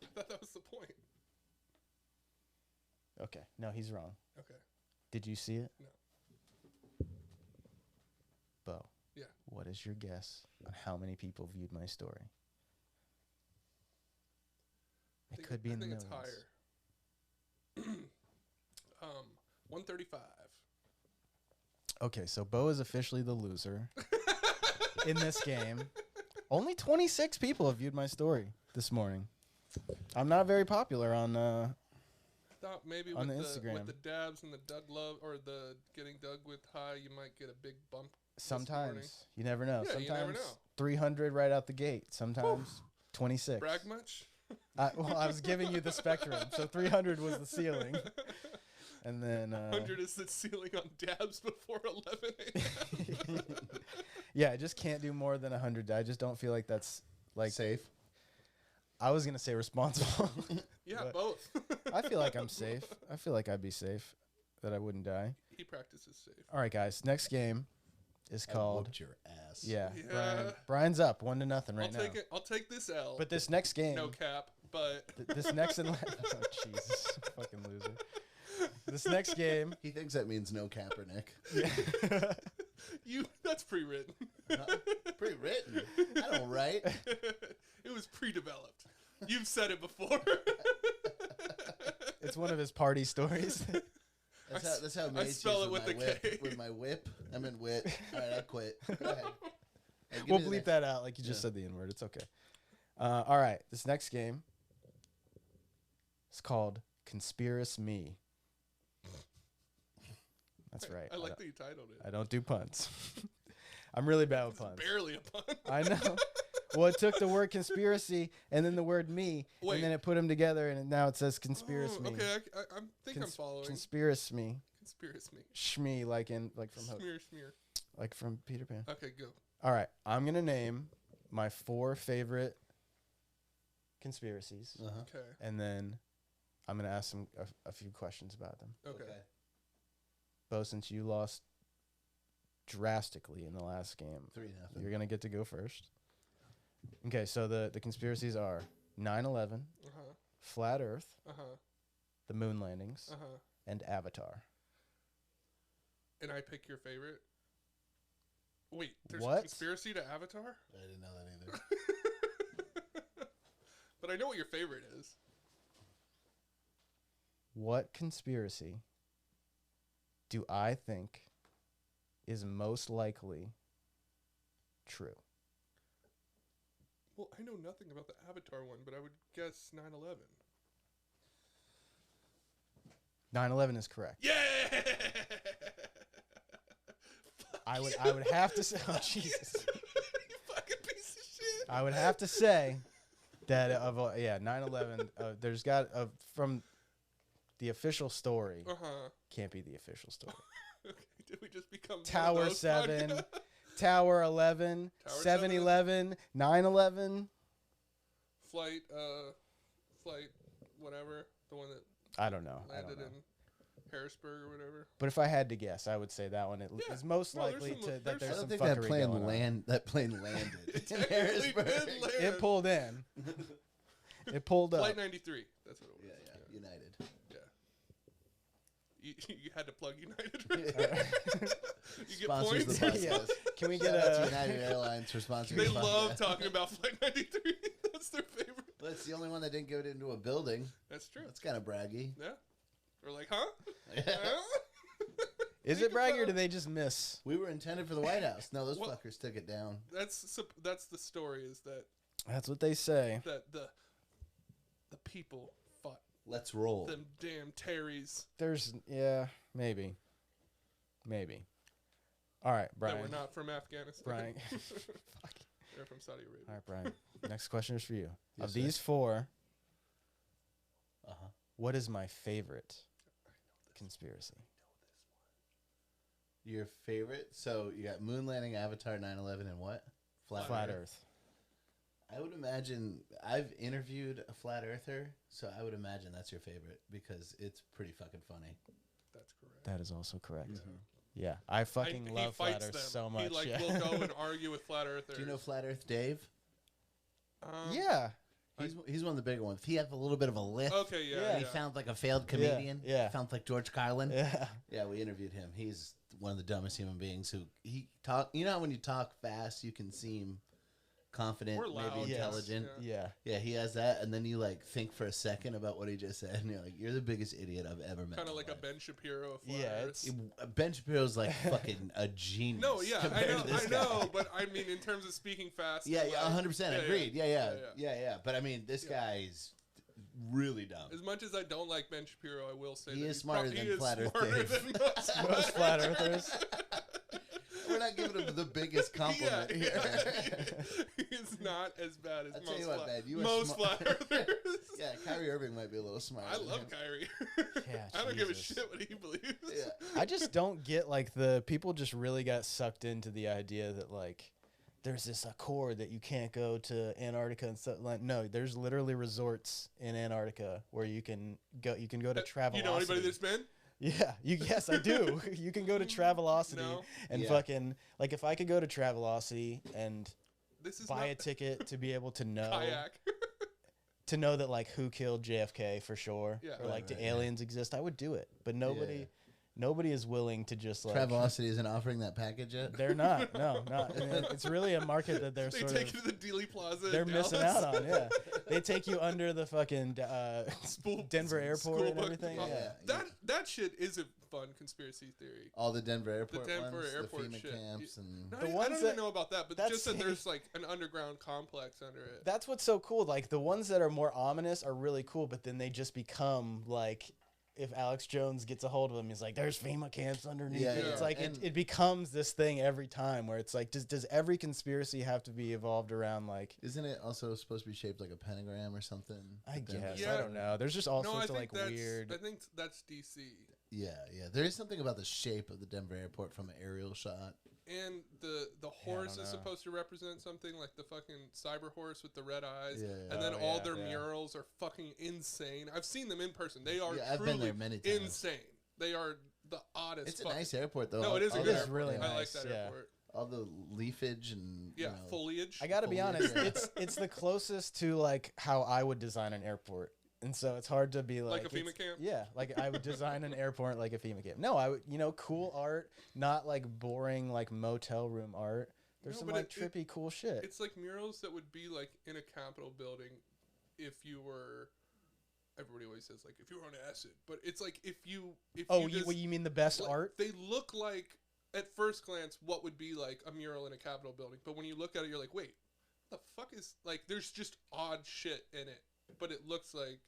Yeah. I thought that was the point. Okay, no, he's wrong. Okay. Did you see it? No. Bo. Yeah. What is your guess on how many people viewed my story? I It think- could be I in the think millions. it's higher. 135. Okay, so Bo is officially the loser in this game. Only 26 people have viewed my story this morning. I'm not very popular on. Thought maybe On with the the Instagram. with the dabs and the Doug Love or the getting dug with high, you might get a big bump. Sometimes you never know. Yeah, you Sometimes never know. 300 right out the gate. Sometimes 26. Brag much? Well, I was giving you the spectrum, so 300 was the ceiling, and then 100 is the ceiling on dabs before 11 a.m. yeah, I just can't do more than 100. I just don't feel like that's like Safe. I was gonna say responsible. Yeah, But both. I feel like I'm safe. I feel like I'd be safe, that I wouldn't die. He practices safe. All right, guys. Next game is I called. whooped your ass. Yeah, Yeah. Brian's up 1-0 right I'll now. take it. I'll take this L. But this next game, no cap. But this next oh Jesus, fucking loser. This next game, He thinks that means no Kaepernick. that's pre-written. Pre-written. I don't write. It was pre-developed. You've said it before. it's one of his party stories. That's how I Mace spell is it with my a whip. K. With my whip. I'm in wit. All right, I quit. Go ahead. Hey, give We'll me the bleep next- that out like you just Yeah. said the N word. It's okay. All right, this next game is called Conspiracy Me. That's right. I like that you titled it. I don't do puns. I'm really bad with It's puns. barely a pun. I know. Well, it took the word conspiracy and then the word me, Wait. and then it put them together, and now it says conspiracy me. Okay, I think I'm following. Conspiracy me. Conspiracy me. Shmee, like from Smear. like from Peter Pan. Okay, go. All right, I'm gonna name my 4 favorite conspiracies, Uh-huh. Okay. and then I'm gonna ask them a few questions about them. Okay. Bo, since you lost drastically in the last game, 3-0. you're gonna get to go first. Okay, so the conspiracies are 9/11, Uh-huh. flat Earth, Uh-huh. the moon landings, Uh-huh. and Avatar. And I pick your favorite? Wait, there's What? a conspiracy to Avatar? I didn't know that either. But I know what your favorite is. What conspiracy do I think is most likely true? Well, I know nothing about the Avatar one, but I would guess 9/11. 9/11 is correct. Yeah! I would have to say, oh Jesus, You fucking piece of shit. I would have to say that 9/11. There's got from the official story. Can't be the official story. Okay, did we just become one of Tower those 7, podcasts? Tower 11, Tower 7-11, 9/11. Flight, whatever, the one that I don't know. landed in Harrisburg or whatever. But if I had to guess, I would say that one Yeah. is most No, there's likely some- that there's there's I some don't think fuckery that plane going on. That plane landed in Technically Harrisburg. did land. It pulled in. It pulled up. Flight 93. That's what it was. Yeah, United. You had to plug United. You get Sponsors points. the podcast. Yeah. Can we Shout get out to a? United Airlines for sponsoring They the podcast. love talking about Flight 93. That's their favorite. Well, it's the only one that didn't get into a building. That's true. That's kind of braggy. Yeah. We're like, huh? Huh? Is it braggy or do they just miss? We were intended for the White House. No, those Well- fuckers took it down. That's the story, is that That's what they say. the people fought Let's roll. them damn Terrys Maybe. All right, Brian. that were not from Afghanistan. Brian. They're from Saudi Arabia. All right, Brian. Next question is for you. Yes, Of sir. these four, Uh-huh. what is my favorite conspiracy? Your favorite? So you got moon landing, Avatar, 9/11, and what? Flat Earth. I would imagine I've interviewed a flat earther, so I would imagine that's your favorite because it's pretty fucking funny. That's correct. That is also correct. Mhm. Yeah, I fucking He love Flat fights Earth them. so much. He yeah. will go and argue with flat earthers. Do you know Flat Earth Dave? Yeah. He's one of the bigger ones. He has a little bit of a lift. Okay, yeah, Yeah. yeah. He sounds like a failed comedian. yeah. Sounds like George Carlin. Yeah. Yeah, we interviewed him. He's one of the dumbest human beings who he talk. You know how when you talk fast, you can seem confident, Or loud, maybe yes. intelligent. Yeah. Yeah, he has that, and then you like think for a second about what he just said, and you're like, "You're the biggest idiot I've ever met." Kind of in like my a life. Ben Shapiro of flat Yeah, Earth. Ben Shapiro's like fucking a genius. No, yeah, I compared know, to this I guy. know, but I mean, in terms of speaking fast. Yeah, and, yeah, like, 100%. yeah, Agreed. yeah. Yeah, Yeah, yeah. But I mean, this Yeah. guy's really dumb. As much as I don't like Ben Shapiro, I will say He that is he's smarter he than is Flat Earth smarter Dave. than Most flat earthers. We're not giving him the biggest compliment Yeah, here. he's not as bad as I'll tell most you what, flat, man, you are most smart. flat earthers. Yeah, Kyrie Irving might be a little smarter. I than love him. Kyrie. Yeah, I don't give a Jesus. shit what he believes. Yeah. I just don't get like the people just really got sucked into the idea that like there's this accord that you can't go to Antarctica and stuff. Like, no, there's literally resorts in Antarctica where you can go. You can go to Travelocity. You know anybody that's been? Yeah, yes, I do. You can go to Travelocity No. and Yeah. fucking like if I could go to Travelocity and This is buy not a ticket to be able to know kayak. that like who killed JFK for sure, Yeah. or like Right, do yeah. aliens exist, I would do it. But nobody is willing to just like Travelocity isn't offering that package yet. They're not. No, not. And it's really a market that they're They sort take of you to the Dealey Plaza. in they're missing Dallas. out on. Yeah, they take you under the fucking Spool- Denver airport school and book- everything. oh, Yeah. That shit is a fun conspiracy theory. All the Denver airport Denver ones, airport the FEMA shit. camps, and No, The I ones don't that- even know about that, but that's- just that there's like an underground complex under it. That's what's so cool. Like the ones that are more ominous are really cool, but then they just become like. If Alex Jones gets a hold of him, he's like, "There's FEMA camps underneath." Yeah, it. yeah. It's like And- it becomes this thing every time where it's like, does every conspiracy have to be evolved around like? isn't it also supposed to be shaped like a pentagram or something? I The Denver- guess Yeah. I don't know. There's just all No, I sorts of think like that's weird. I think that's DC. Yeah, yeah. There is something about the shape of the Denver airport from an aerial shot. And the horse know. is supposed to represent something like the fucking cyber horse with the red eyes. Yeah, yeah. And then Oh, all yeah, their yeah. murals are fucking insane. I've seen them in person. They are Yeah, I've truly been there many times. insane. They are the oddest. It's a fucking- nice airport though. No, it is a All good the- It's really airport. I like nice, that yeah. airport. All the leafage and Yeah, you know, foliage. I gotta be Foliage, honest. yeah. It's the closest to like how I would design an airport, and so it's hard to be like Like a FEMA it's- camp? Yeah, like I would design an airport like a FEMA camp. No, I would cool art, not like boring like motel room art. There's No, some but like it- trippy cool shit. It's like murals that would be like in a Capitol building if you were. Everybody always says like if you were on acid, but it's like if you Oh, just, you mean the best like, art? They look like at first glance what would be like a mural in a Capitol building, but when you look at it, you're like, wait, the fuck is like? There's just odd shit in it, but it looks like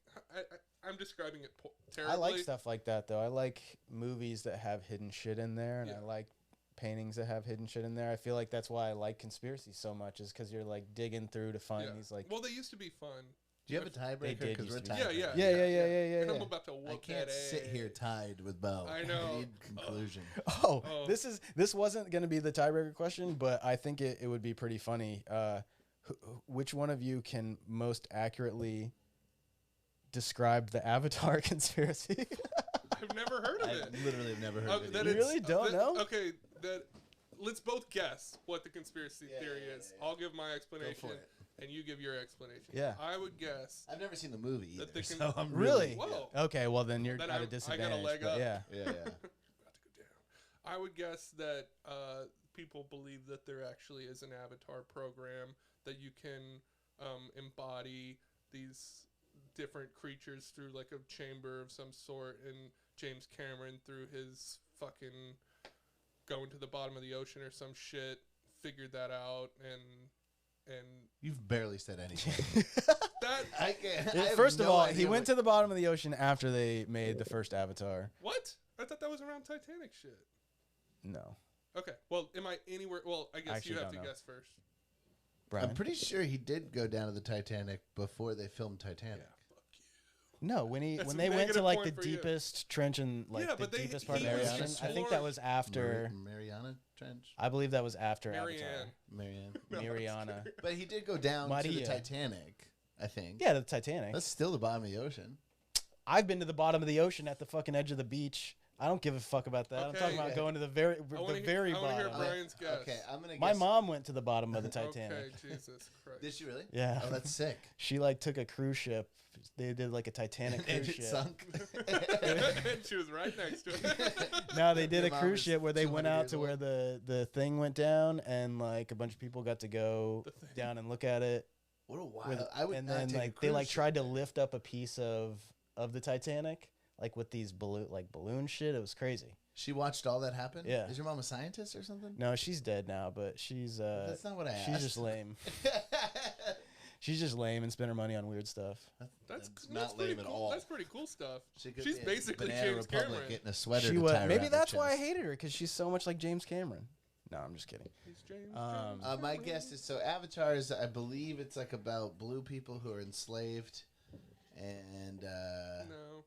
I'm describing it terribly. I like stuff like that though. I like movies that have hidden shit in there, and Yeah. I like paintings that have hidden shit in there. I feel like that's why I like conspiracy so much, is because you're like digging through to find these like. Well, they used to be fun. Do you have a tiebreaker? did Because we're used to be. tied. Yeah. And I'm about to whoop I can't that sit ass. here tied with Bo. I know. I need conclusion. Oh, Oh. this wasn't gonna be the tiebreaker question, but I think it would be pretty funny. Which one of you can most accurately describe the Avatar conspiracy? I've never heard of I it. literally have never heard of it. That You either. it's- really don't know? Okay, let's both guess what the conspiracy theory is. yeah. I'll give my explanation, for it. and you give your explanation. Yeah. I would guess. I've never seen the movie either, That they can- so I'm Really? Whoa. Okay, well then you're Then at I a got a disadvantage. leg but up. yeah. Yeah, About to go down. I would guess that people believe that there actually is an avatar program that you can embody these different creatures through like a chamber of some sort, and James Cameron through his fucking going to the bottom of the ocean or some shit figured that out, and You've barely said anything. that I can't. I have First of no all, idea he went what- to the bottom of the ocean after they made the first Avatar. what? I thought that was around Titanic shit. No, Okay, well, am I anywhere? Well, I guess Actually you have to don't know. guess first. Brian. I'm pretty sure he did go down to the Titanic before they filmed Titanic. Yeah, fuck you. No, when That's a they went to negative like the point for you. deepest trench in like Yeah, the but they- deepest part of he the was ocean, just I think that was after. Mariana Trench. I believe that was after Marianne. Marianne. No, I'm Mariana. sorry. But he did go down to the Maria. Titanic, I think. Yeah, the Titanic. That's still the bottom of the ocean. I've been to the bottom of the ocean at the fucking edge of the beach. I don't give a fuck about that. I'm Okay. talking about Yeah. going to the very I wanna very hear bottom. Brian's guess. Okay, I'm gonna guess. My mom went to the bottom of the Titanic. Okay, Jesus Christ. Did she really? Yeah. Oh, that's sick. She like took a cruise ship. They did like a Titanic And cruise it ship. sunk. And she was right next to it. No, they did Your a mom cruise is ship where they went 200 out years to where old. the thing went down, and like a bunch of people got to go The thing. down and look at it. What a wild. with- I would and not then take a like they cruise like ship tried to there. lift up a piece of the Titanic, like with these balloon shit. It was crazy. She watched all that happen? Yeah. Is your mom a scientist or something? No, she's dead now, but she's That's not what I asked. she's just lame. She's just lame and spend her money on weird stuff. That's not pretty lame at cool. all. That's pretty cool stuff. She could She's be in basically Banana James Republic Cameron. getting a sweater She to was tie maybe around her that's why I chest. hated her, because she's so much like James Cameron. No, I'm just kidding. He's James. Um, My guess is so Avatar is, I believe it's like about blue people who are enslaved, and No,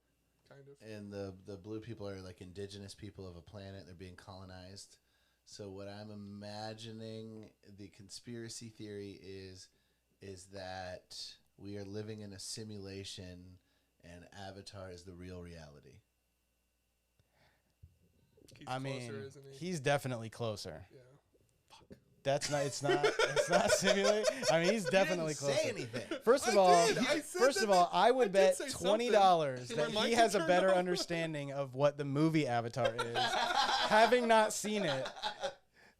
kind of. and the blue people are like indigenous people of a planet. They're being colonized. So what I'm imagining the conspiracy theory is that we are living in a simulation, and Avatar is the real reality. He's I mean, closer, isn't he? he's definitely closer. Yeah. That's not. It's not. It's not simulated. I mean, he's definitely you didn't closer. say anything. First of I all, did. I said first that of all, I would I did bet say $20 something. that My he mic has a turned better off. understanding of what the movie Avatar is, having not seen it,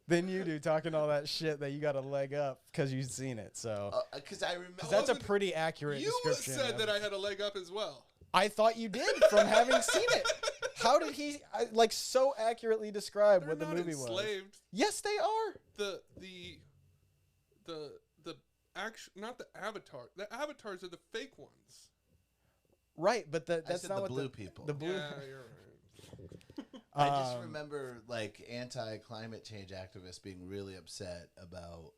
than you do. Talking all that shit that you got a leg up because you've seen it. So Because I remember. 'cause that's a wasn't- pretty accurate You description. said of- that I had a leg up as well. I thought you did from having seen it. How did he like so accurately describe They're what the not movie was? enslaved. Yes, they are. The actual, not the avatar. The avatars are the fake ones. Right, but I that's said not the what blue people. The blue. Yeah, you're right. I just Um, remember like anti-climate change activists being really upset about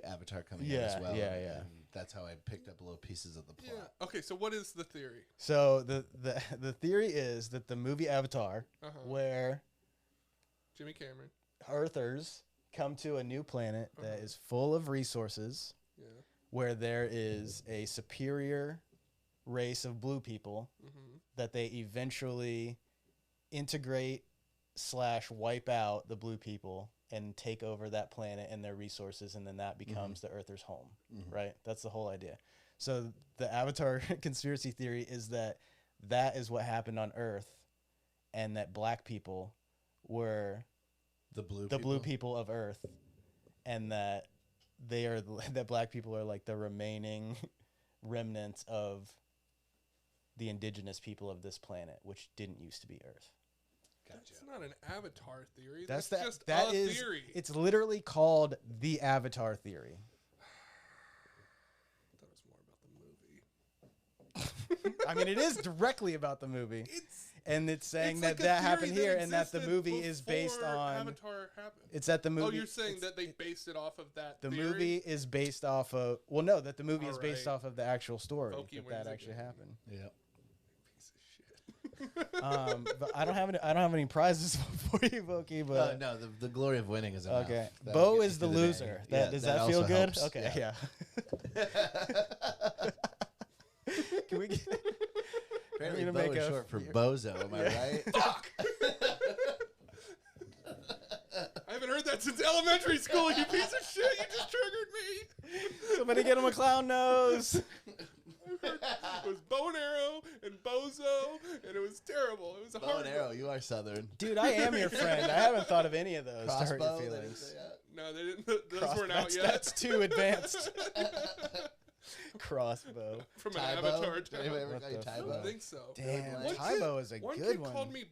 Avatar coming out Yeah, as well. yeah. And that's how I picked up little pieces of the Yeah. plot. Okay, so what is the theory? So the theory is that the movie Avatar, Uh-huh. where Jimmy Cameron. Earthers come to a new planet that is full of resources, Yeah. where there is a superior race of blue people Mm-hmm. that they eventually integrate / wipe out the blue people and take over that planet and their resources, and then that becomes the Earthers' home, right? That's the whole idea. So the Avatar conspiracy theory is that is what happened on Earth, and that black people were The blue the people. blue people of Earth, and that they are that black people are like the remaining remnants of the indigenous people of this planet, which didn't used to be Earth. That's not an avatar theory. That's That's that. just That a is. theory. It's literally called the Avatar theory. I thought it was more about the movie. I mean, it is directly about the movie. and it's saying It's that like a that theory happened here, and that the existed movie is based before on. Avatar happened. It's that the movie. Oh, you're saying it's- that they based it off of that the theory? movie is based off of. Well, no, that the movie is based Alright. off of the actual story Loki that wins actually again. happened. Yep. Piece of shit. But I don't have any prizes for you, Voki. But No, the glory of winning is enough. okay, That'll Bo get is you the through day. loser. Yeah, Does that feel also good? helps. Okay, yeah. Can we get? Apparently, We're Bo gonna make is a- short for bozo. Am I right? Fuck! I haven't heard that since elementary school, you piece of shit! You just triggered me! Somebody get him a clown nose. It was bow and arrow and bozo, and it was terrible. It was a Bow hard and arrow. You are Southern. Dude, I am your friend. I haven't thought of any of those to hurt Crossbow. your they didn't feelings. say that? No, they didn't. Those weren't out that's, yet. that's too advanced. Crossbow. From an Tybo? Avatar. Did anybody ever What call you the I Tybo? don't think so. Damn, One Tybo is a One good kid one. called me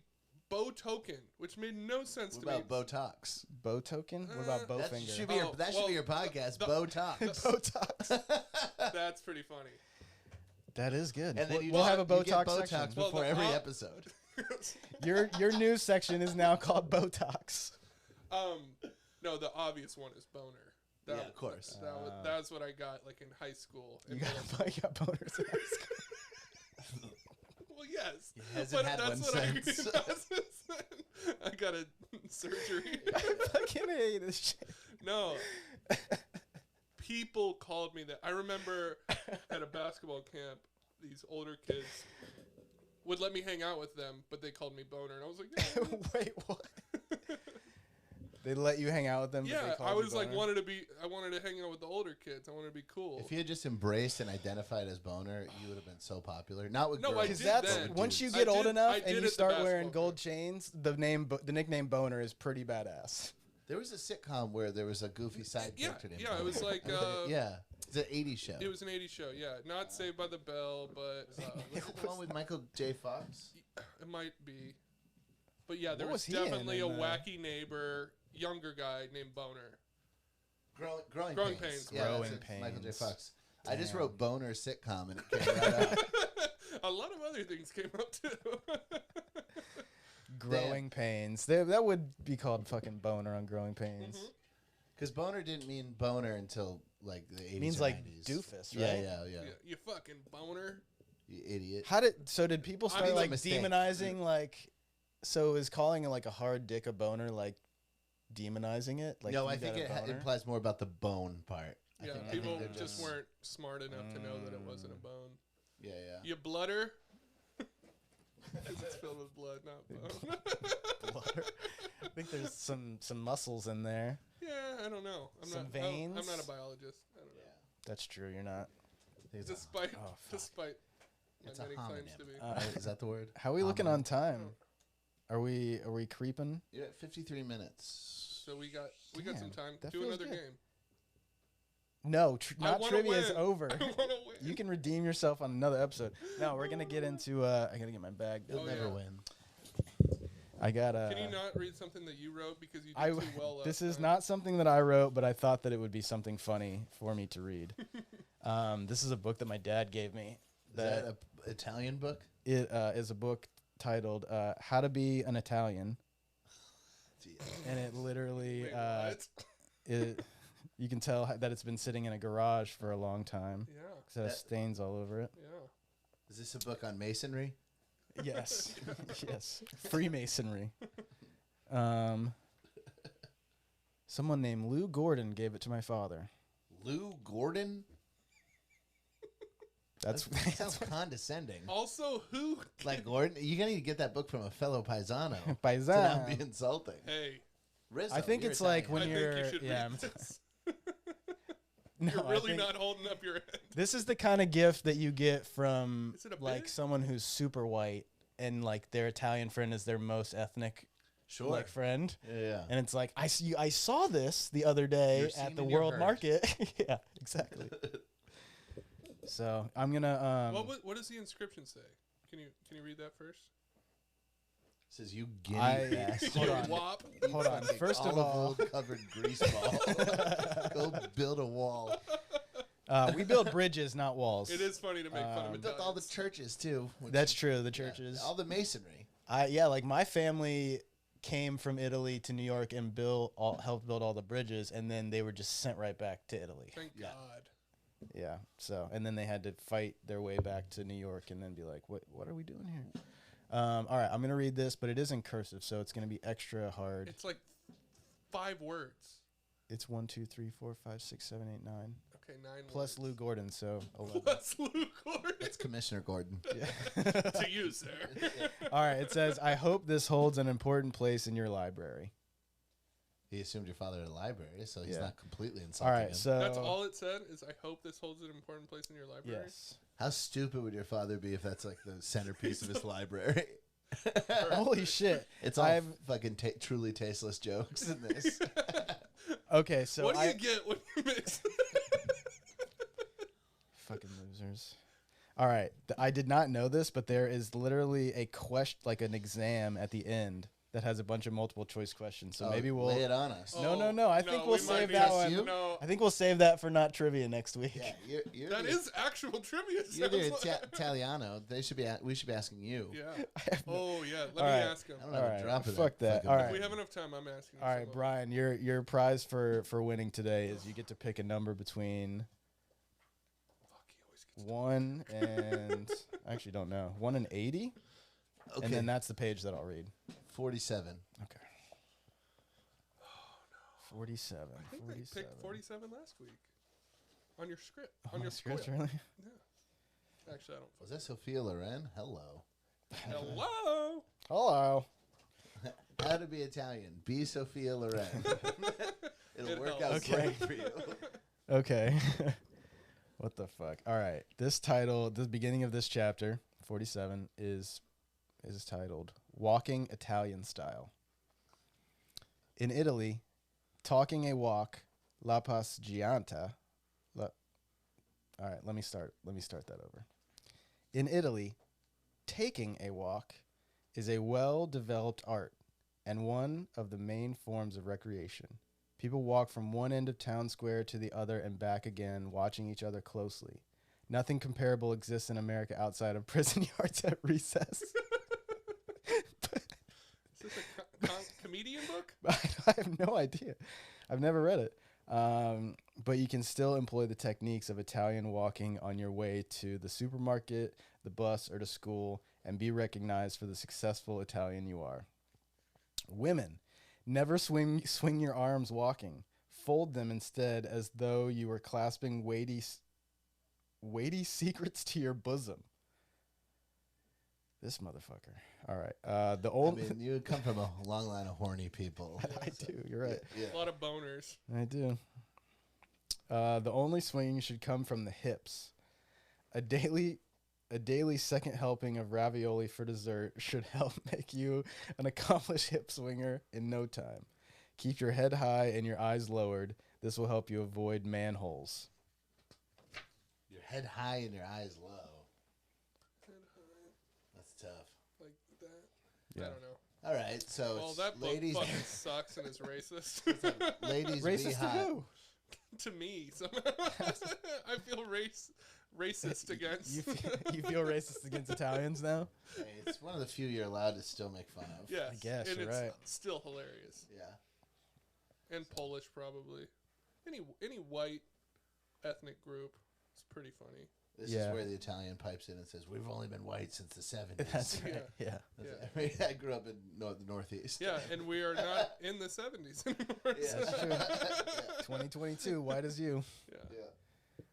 Bo Token, which made no sense What to me. about Botox? Bow token? What about That Bowfinger? should be your, Oh, that should well, be your podcast, the- Botox. Botox. That's pretty funny. That is good. And then you we'll just- have a you get Botox section. Botox before Well, the every op- episode. Your news section is now called Botox. No, the obvious one is boner. Yeah, of course. That's what I got like in high school. You In got, middle school. you got boners in high school. Well, yes. He hasn't had one since. I got a surgery. I fucking hate this shit. No. People called me that. I remember at a basketball camp, these older kids would let me hang out with them, but they called me boner, and I was like, yeah. Wait, what? They let you hang out with them? but they Yeah, called I you was like boner? I wanted to hang out with the older kids. I wanted to be cool. If you had just embraced and identified as boner, you would have been so popular. Not with No, I girls. Because did that's then. once you I get old did- enough I and did you at the start wearing basketball gold chains, the nickname boner is pretty badass. There was a sitcom where there was a goofy side Yeah, character named yeah, it Boner. was like, yeah, it's an '80s show. It was an 80s show, yeah. Not Saved by the Bell, but Was it the one with Michael J. Fox? it might be. But yeah, there What was was he in definitely a in, wacky neighbor, younger guy named Boner. Growing Growing Pains. Pains. Yeah, Growing that's it, Michael J. Pains. Fox. I just Damn. wrote boner sitcom and it came right up. A lot of other things came up too. Growing pains. That would be called fucking boner on growing pains. Mhm. Because boner didn't mean boner until like the 80s. It means or like 90s. doofus, Yeah, right? yeah. Yeah, you fucking boner. You idiot. Did people I start mean, like mistake. demonizing like, so is calling it like a hard dick a boner like demonizing it? Like no, you I think got a it boner? implies more about the bone part. Yeah, I think people they're just weren't smart enough to know that it wasn't a bone. Yeah, yeah. You blooder. 'Cause it's filled with blood, not bone. Blood. I think there's some muscles in there. Yeah, I don't know. I'm Some not. veins? I'm not a biologist. I don't know. That's true. You're not. It's Despite, Oh, fuck. despite my It's a many claims to be. homonym. Is that the word? How are we looking Homonym. on time? Are we creeping? You're at 53 minutes. So we got some Damn, time. that Do feels another good. game. No, I not wanna trivia is win. over. I want to win. You can redeem yourself on another episode. No, we're gonna get into. I gotta get my bag. You'll Oh, never yeah. win. I got. Can you not read something that you wrote because you did I too well? this last is time? not something that I wrote, but I thought that it would be something funny for me to read. This is a book that my dad gave me. Is that an Italian book? It is a book titled "How to Be an Italian," and it literally Wait, what? it. You can tell that it's been sitting in a garage for a long time Yeah, because it has That- stains all over it. yeah. Is this a book on masonry? Yes, yes, Freemasonry. Someone named Lou Gordon gave it to my father. Lou Gordon? That's That sounds condescending. Also, who? Like Gordon, you're gonna need to get that book from a fellow paisano to not Paisan. be insulting. Hey, Rizzo, I think you're it's like Italian. when I you're think you should yeah. read this. No, You're I really think not holding up your end. this is the kind of gift that you get from Is it a like bit? someone who's super white and like their Italian friend is their most ethnic sure. like friend. Yeah. And it's like I saw this the other day You're seen at the in your World herd. Market. Yeah, exactly. So I'm gonna What does the inscription say? Can you read that first? Says you guinea I- bastard. Hold You on. wop. hold on. First of all, covered grease ball. Go build a wall. we build bridges, not walls. It is funny to make fun of We it. built all the churches too. which That's is- true. The yeah, churches. all the masonry. Like my family came from Italy to New York and helped build all the bridges, and then they were just sent right back to Italy. Thank Yeah. God. Yeah. So, and then they had to fight their way back to New York, and then be like, "What are we doing here?" All right, I'm gonna read this, but it is in cursive, so it's gonna be extra hard. It's like 5 words. It's 1, 2, 3, 4, 5, 6, 7, 8, 9. Okay, 9 Plus words. Lou Gordon, so 11. Plus Lou Gordon. That's Commissioner Gordon. Yeah. To you, sir. All right, it says, "I hope this holds an important place in your library." He assumed your father had a library, so he's Yeah. not completely All insulting right, him. so That's all it said is, I hope this holds an important place in your library. yes. How stupid would your father be if that's like the centerpiece of his library? Holy shit. It's all I've- fucking truly tasteless jokes in this. Okay, so What do you get when you mix? fucking losers. All right, I did not know this, but there is literally a question, like an exam at the end that has a bunch of multiple choice questions. So Oh, maybe we'll. lay it on us. No, I think we'll we save might that be- one. You? No, I think we'll save that for not trivia next week. Yeah, you're that the, is actual trivia. you're the sounds like. Italiano. We should be asking you. Yeah. have no- Oh yeah. Let All me right. ask him. I don't All have right, a drop of fuck that. fucking All If right. we have enough time, I'm asking. All right, someone. Brian, your prize for winning today is you get to pick a number between Fuck, he always gets 1 and I actually don't know, 1 and 80, Okay, and then that's the page that I'll read. 47. Okay. 47. I think 47. they picked 47 last week. On your script. Oh, On my your script, script. really? Yeah. Actually, I don't. Was that Sophia Loren? Hello. Hello. Hello. How to be Italian? Be Sophia Loren. It'll It work helps. out Okay. great for you. Okay. What the fuck? All right. This title, the beginning of this chapter, 47, is titled "Walking Italian Style." In Italy, talking a walk, la passeggiata. All right, let me start that over. In Italy, taking a walk is a well-developed art and one of the main forms of recreation. People walk from one end of town square to the other and back again, watching each other closely. Nothing comparable exists in America outside of prison yards at recess. Is this a comedian book? I have no idea. I've never read it. But you can still employ the techniques of Italian walking on your way to the supermarket, the bus, or to school, and be recognized for the successful Italian you are. Women, never swing your arms walking. Fold them instead as though you were clasping weighty secrets to your bosom. This motherfucker. All right. The I old. mean, you come from a long line of horny people. I do. You're right. Yeah. A lot of boners. I do. The only swing should come from the hips. A daily second helping of ravioli for dessert should help make you an accomplished hip swinger in no time. Keep your head high and your eyes lowered. This will help you avoid manholes. Your head high and your eyes low. Head high, That's tough. like that. Yeah. I don't know. All right, so Well, it's that book ladies, fucking sucks and is racist. ladies be Racist to hot. who? To me, somehow. I feel racist against. You feel racist against Italians now? Hey, it's one of the few you're allowed to still make fun of. Yes, I guess, and you're it's right. still hilarious. Yeah. And Polish probably. Any white ethnic group, it's pretty funny. This Yeah. is where the Italian pipes in and says, "We've only been white since the '70s." That's right. Yeah. I mean, I grew up in the Northeast. Yeah, and we are not in the 70s anymore. Yeah, so- that's true. 2022, white as you. yeah. Yeah.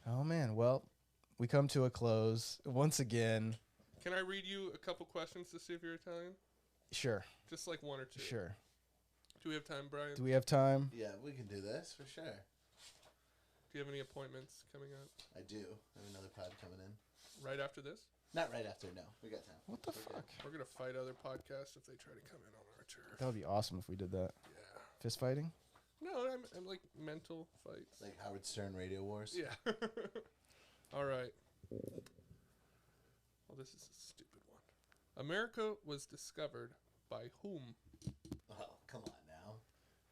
Oh, man. Well, we come to a close. Once again, Can I read you a couple questions to see if you're Italian? sure. Just like one or two. Sure. Do we have time, Brian? Do we have time? Yeah, we can do this for sure. Do you have any appointments coming up I do. I have another pod coming in. right after this? Not right after. No, we got time. What the We're fuck? good. We're going to fight other podcasts if they try to come in on our turf. That would be awesome if we did that. Yeah. Fist fighting? No, I'm like mental fights. Like Howard Stern Radio Wars. Yeah. All right. Well, this is a stupid one. America was discovered by whom? Oh, come on now.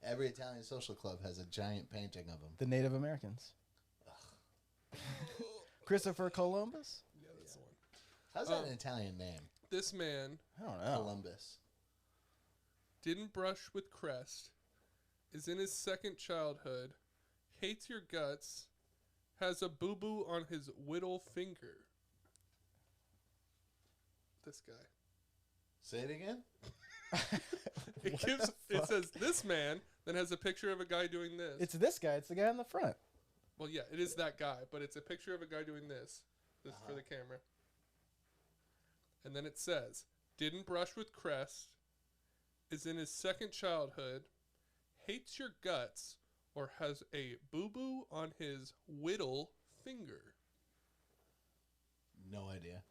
Every Italian social club has a giant painting of him. The Native Americans. Christopher Columbus? Yeah, that's the one. How's that an Italian name? This man I don't know. Columbus. didn't brush with crest, is in his second childhood, hates your guts, has a boo-boo on his whittle finger. This guy. Say it again. It says this man, then has a picture of a guy doing this. It's this guy. It's the guy in the front. Well, yeah, it is that guy, but it's a picture of a guy doing this. This is for the camera. And then it says, didn't brush with crest, is in his second childhood, hates your guts, or has a boo-boo on his whittle finger. No idea.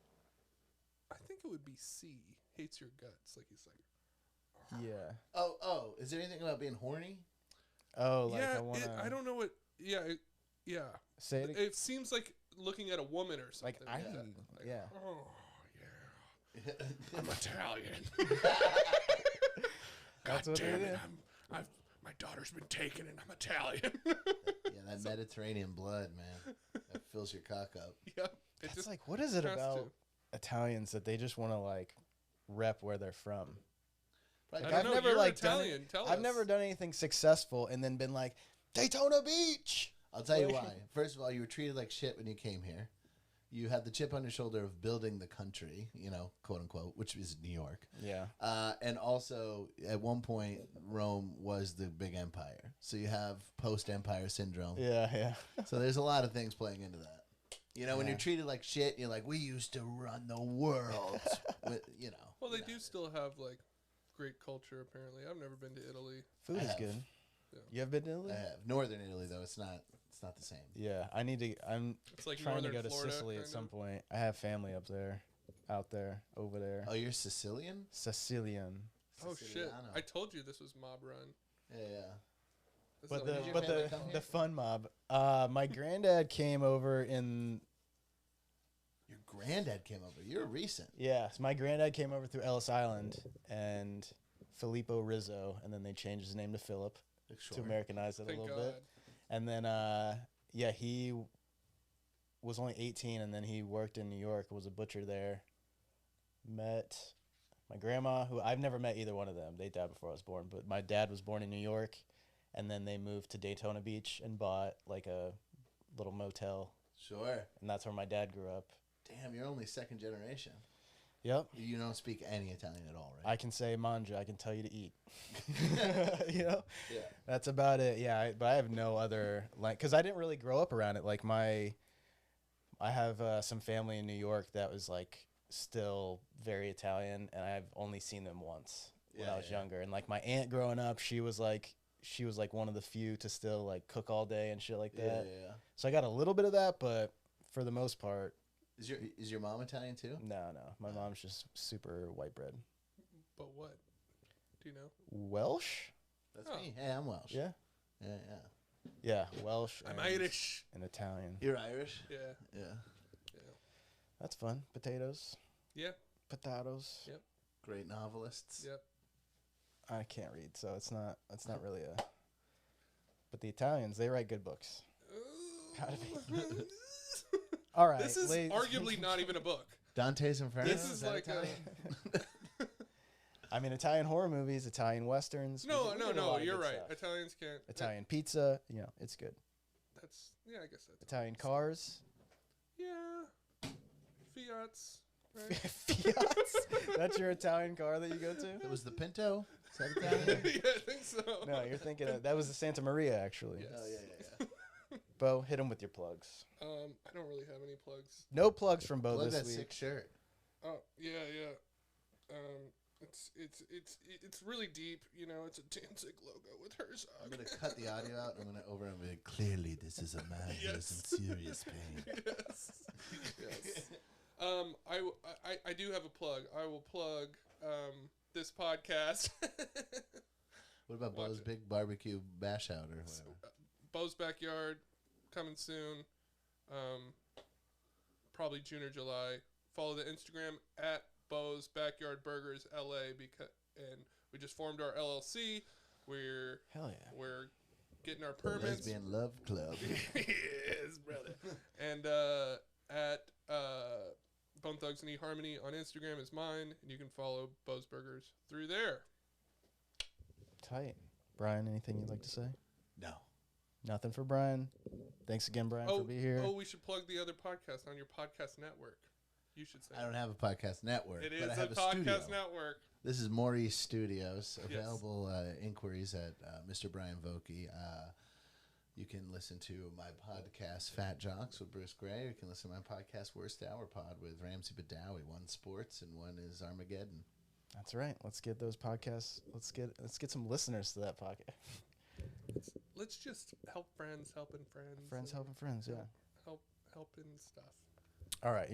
I think it would be C. Hates your guts. Like he's like, Yeah. Oh, is there anything about being horny? Oh, like yeah, I want to. I don't know what. Yeah, yeah. Say it. It seems like looking at a woman or something. Like I. that. Like, Yeah. Oh, yeah. I'm Italian. That's what damn they it! do. My daughter's been taken, and I'm Italian. Yeah, that Mediterranean blood, man. That fills your cock up. Yep. It It's just like, what is it has about to. Italians that they just want to like rep where they're from? Right, I Like, don't I've know. never You're like done Italian. it- Tell I've us. never done anything successful and then been like Daytona Beach. I'll tell you Like- why. First of all, you were treated like shit when you came here. You had the chip on your shoulder of building the country, quote unquote, which is New York. Yeah. And also, at one point, Rome was the big empire. So you have post-empire syndrome. Yeah. Yeah. So there's a lot of things playing into that. When Yeah. you're treated like shit, you're like, we used to run the world. Well, they do still have like great culture. Apparently, I've never been to Italy. Food I is have. good. Yeah. You have been to Italy? I have. Northern Italy, though, it's not the same. Yeah. I need to. I'm It's like trying to northern go to Florida, Sicily at kind some of. point. I have family up there, out there, over there. Oh, you're Sicilian? Sicilian. Oh shit! Siciliano. I told you this was mob run. Yeah. This But is the a did your but family the come the here? fun mob. My granddad came over in. Your granddad came over. You're recent. Yeah, so my granddad came over through Ellis Island and Filippo Rizzo, and then they changed his name to Philip Sure. to Americanize it Thank a little God. bit. And then, he was only 18, and then he worked in New York, was a butcher there. Met my grandma, who I've never met either one of them. They died before I was born, but my dad was born in New York, and then they moved to Daytona Beach and bought like a little motel, Sure. and that's where my dad grew up. Damn, you're only second generation. Yep. You don't speak any Italian at all, right? I can say manja. I can tell you to eat. Yeah. That's about it. Yeah, but I have no other because I didn't really grow up around it. Like I have some family in New York that was like still very Italian, and I've only seen them once when I was younger. And like my aunt growing up, she was like one of the few to still like cook all day and shit like that. Yeah. So I got a little bit of that, but for the most part, Is your mom Italian too? no. My mom's just super white bread. But what? Do you know? Welsh? That's Oh. me. Hey, I'm Welsh. Yeah. Yeah. Yeah, Welsh. I'm and- Irish. And Italian. You're Irish? Yeah. Yeah. That's fun. Potatoes. Yeah. Potatoes. Yep. Great novelists. Yep. I can't read, so it's not really a. But the Italians, they write good books. Gotta be. All right. This is ladies- arguably not even a book. Dante's Inferno. This is that like a, Italian? I mean, Italian horror movies, Italian westerns. no. we did a lot of You're good right. stuff. Italians can't. Italian pizza, it's good. That's I guess that's Italian cars. Yeah. Fiats. Right? Fiats. That's your Italian car that you go to? It was the Pinto. Is that Italian? Yeah, I think so. No, you're thinking that was the Santa Maria, actually. Yes. Oh, yeah. Bo, hit him with your plugs. I don't really have any plugs. No plugs from Bo Plug this that week. sick shirt. Oh yeah. It's really deep. It's a Danzig logo with her song. I'm going to cut the audio out. I'm going to over and be clearly this is a man who is in serious pain. Yes. Yes. I do have a plug. I will plug this podcast. What about Watch Bo's it. big barbecue bash out or whatever? Bo's Backyard coming soon. Probably June or July. Follow the Instagram at Bo's Backyard Burgers LA and we just formed our LLC. We're Hell yeah. getting our permits. Lesbian Love Club. Yes, brother. And at Bone Thugs and eHarmony on Instagram is mine, and you can follow Bo's Burgers through there. Tight. Brian, anything you'd like to say? No. Nothing for Brian. Thanks again, Brian, for being here. Oh, we should plug the other podcast on your podcast network. You should say I don't have a podcast network. it but is I have a a studio. podcast network. This is Maurice Studios. Yes. Available inquiries at Mr. Brian Vokey. You can listen to my podcast, Fat Jocks, with Bruce Gray. You can listen to my podcast, Worst Hour Pod, with Ramsey Badawi. One sports and one is Armageddon. That's right. Let's get those podcasts. Let's get some listeners to that podcast. Let's just help friends helping friends. Friends and helping friends, yeah. helping stuff. All right.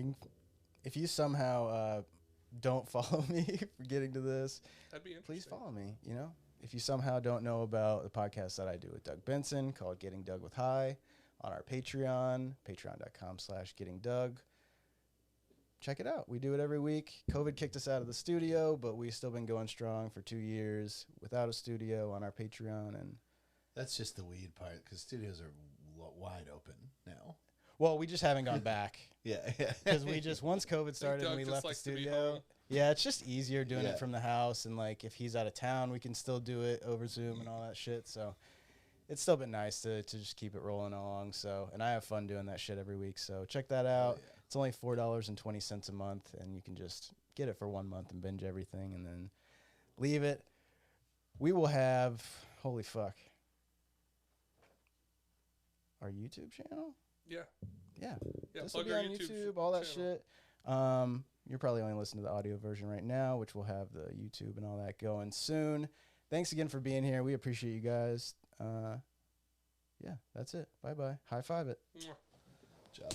If you somehow don't follow me for getting to this, That'd be interesting. please follow me. You know, if you somehow don't know about the podcast that I do with Doug Benson called Getting Doug with High on our Patreon, patreon.com/gettingdoug. Check it out. We do it every week. COVID kicked us out of the studio, but we've still been going strong for 2 years without a studio on our Patreon. And That's just the weed part, because studios are wide open now. well, we just haven't gone back Yeah. because we just once COVID started Doug and we just left the likes to be studio. home. Yeah, it's just easier doing Yeah. it from the house, and like if he's out of town, we can still do it over Zoom and all that shit. So it's still been nice to just keep it rolling along. So, and I have fun doing that shit every week. So check that out. yeah. It's only $4.20 a month, and you can just get it for 1 month and binge everything, and then leave it. We will have holy fuck our YouTube channel. Yeah. Yeah, Yeah. this will Plug be our on YouTube YouTube, all that channel. shit. You're probably only listening to the audio version right now, which will have the YouTube and all that going soon. Thanks again for being here. We appreciate you guys. Yeah, that's it. Bye-bye. High five it. Mwah. Job.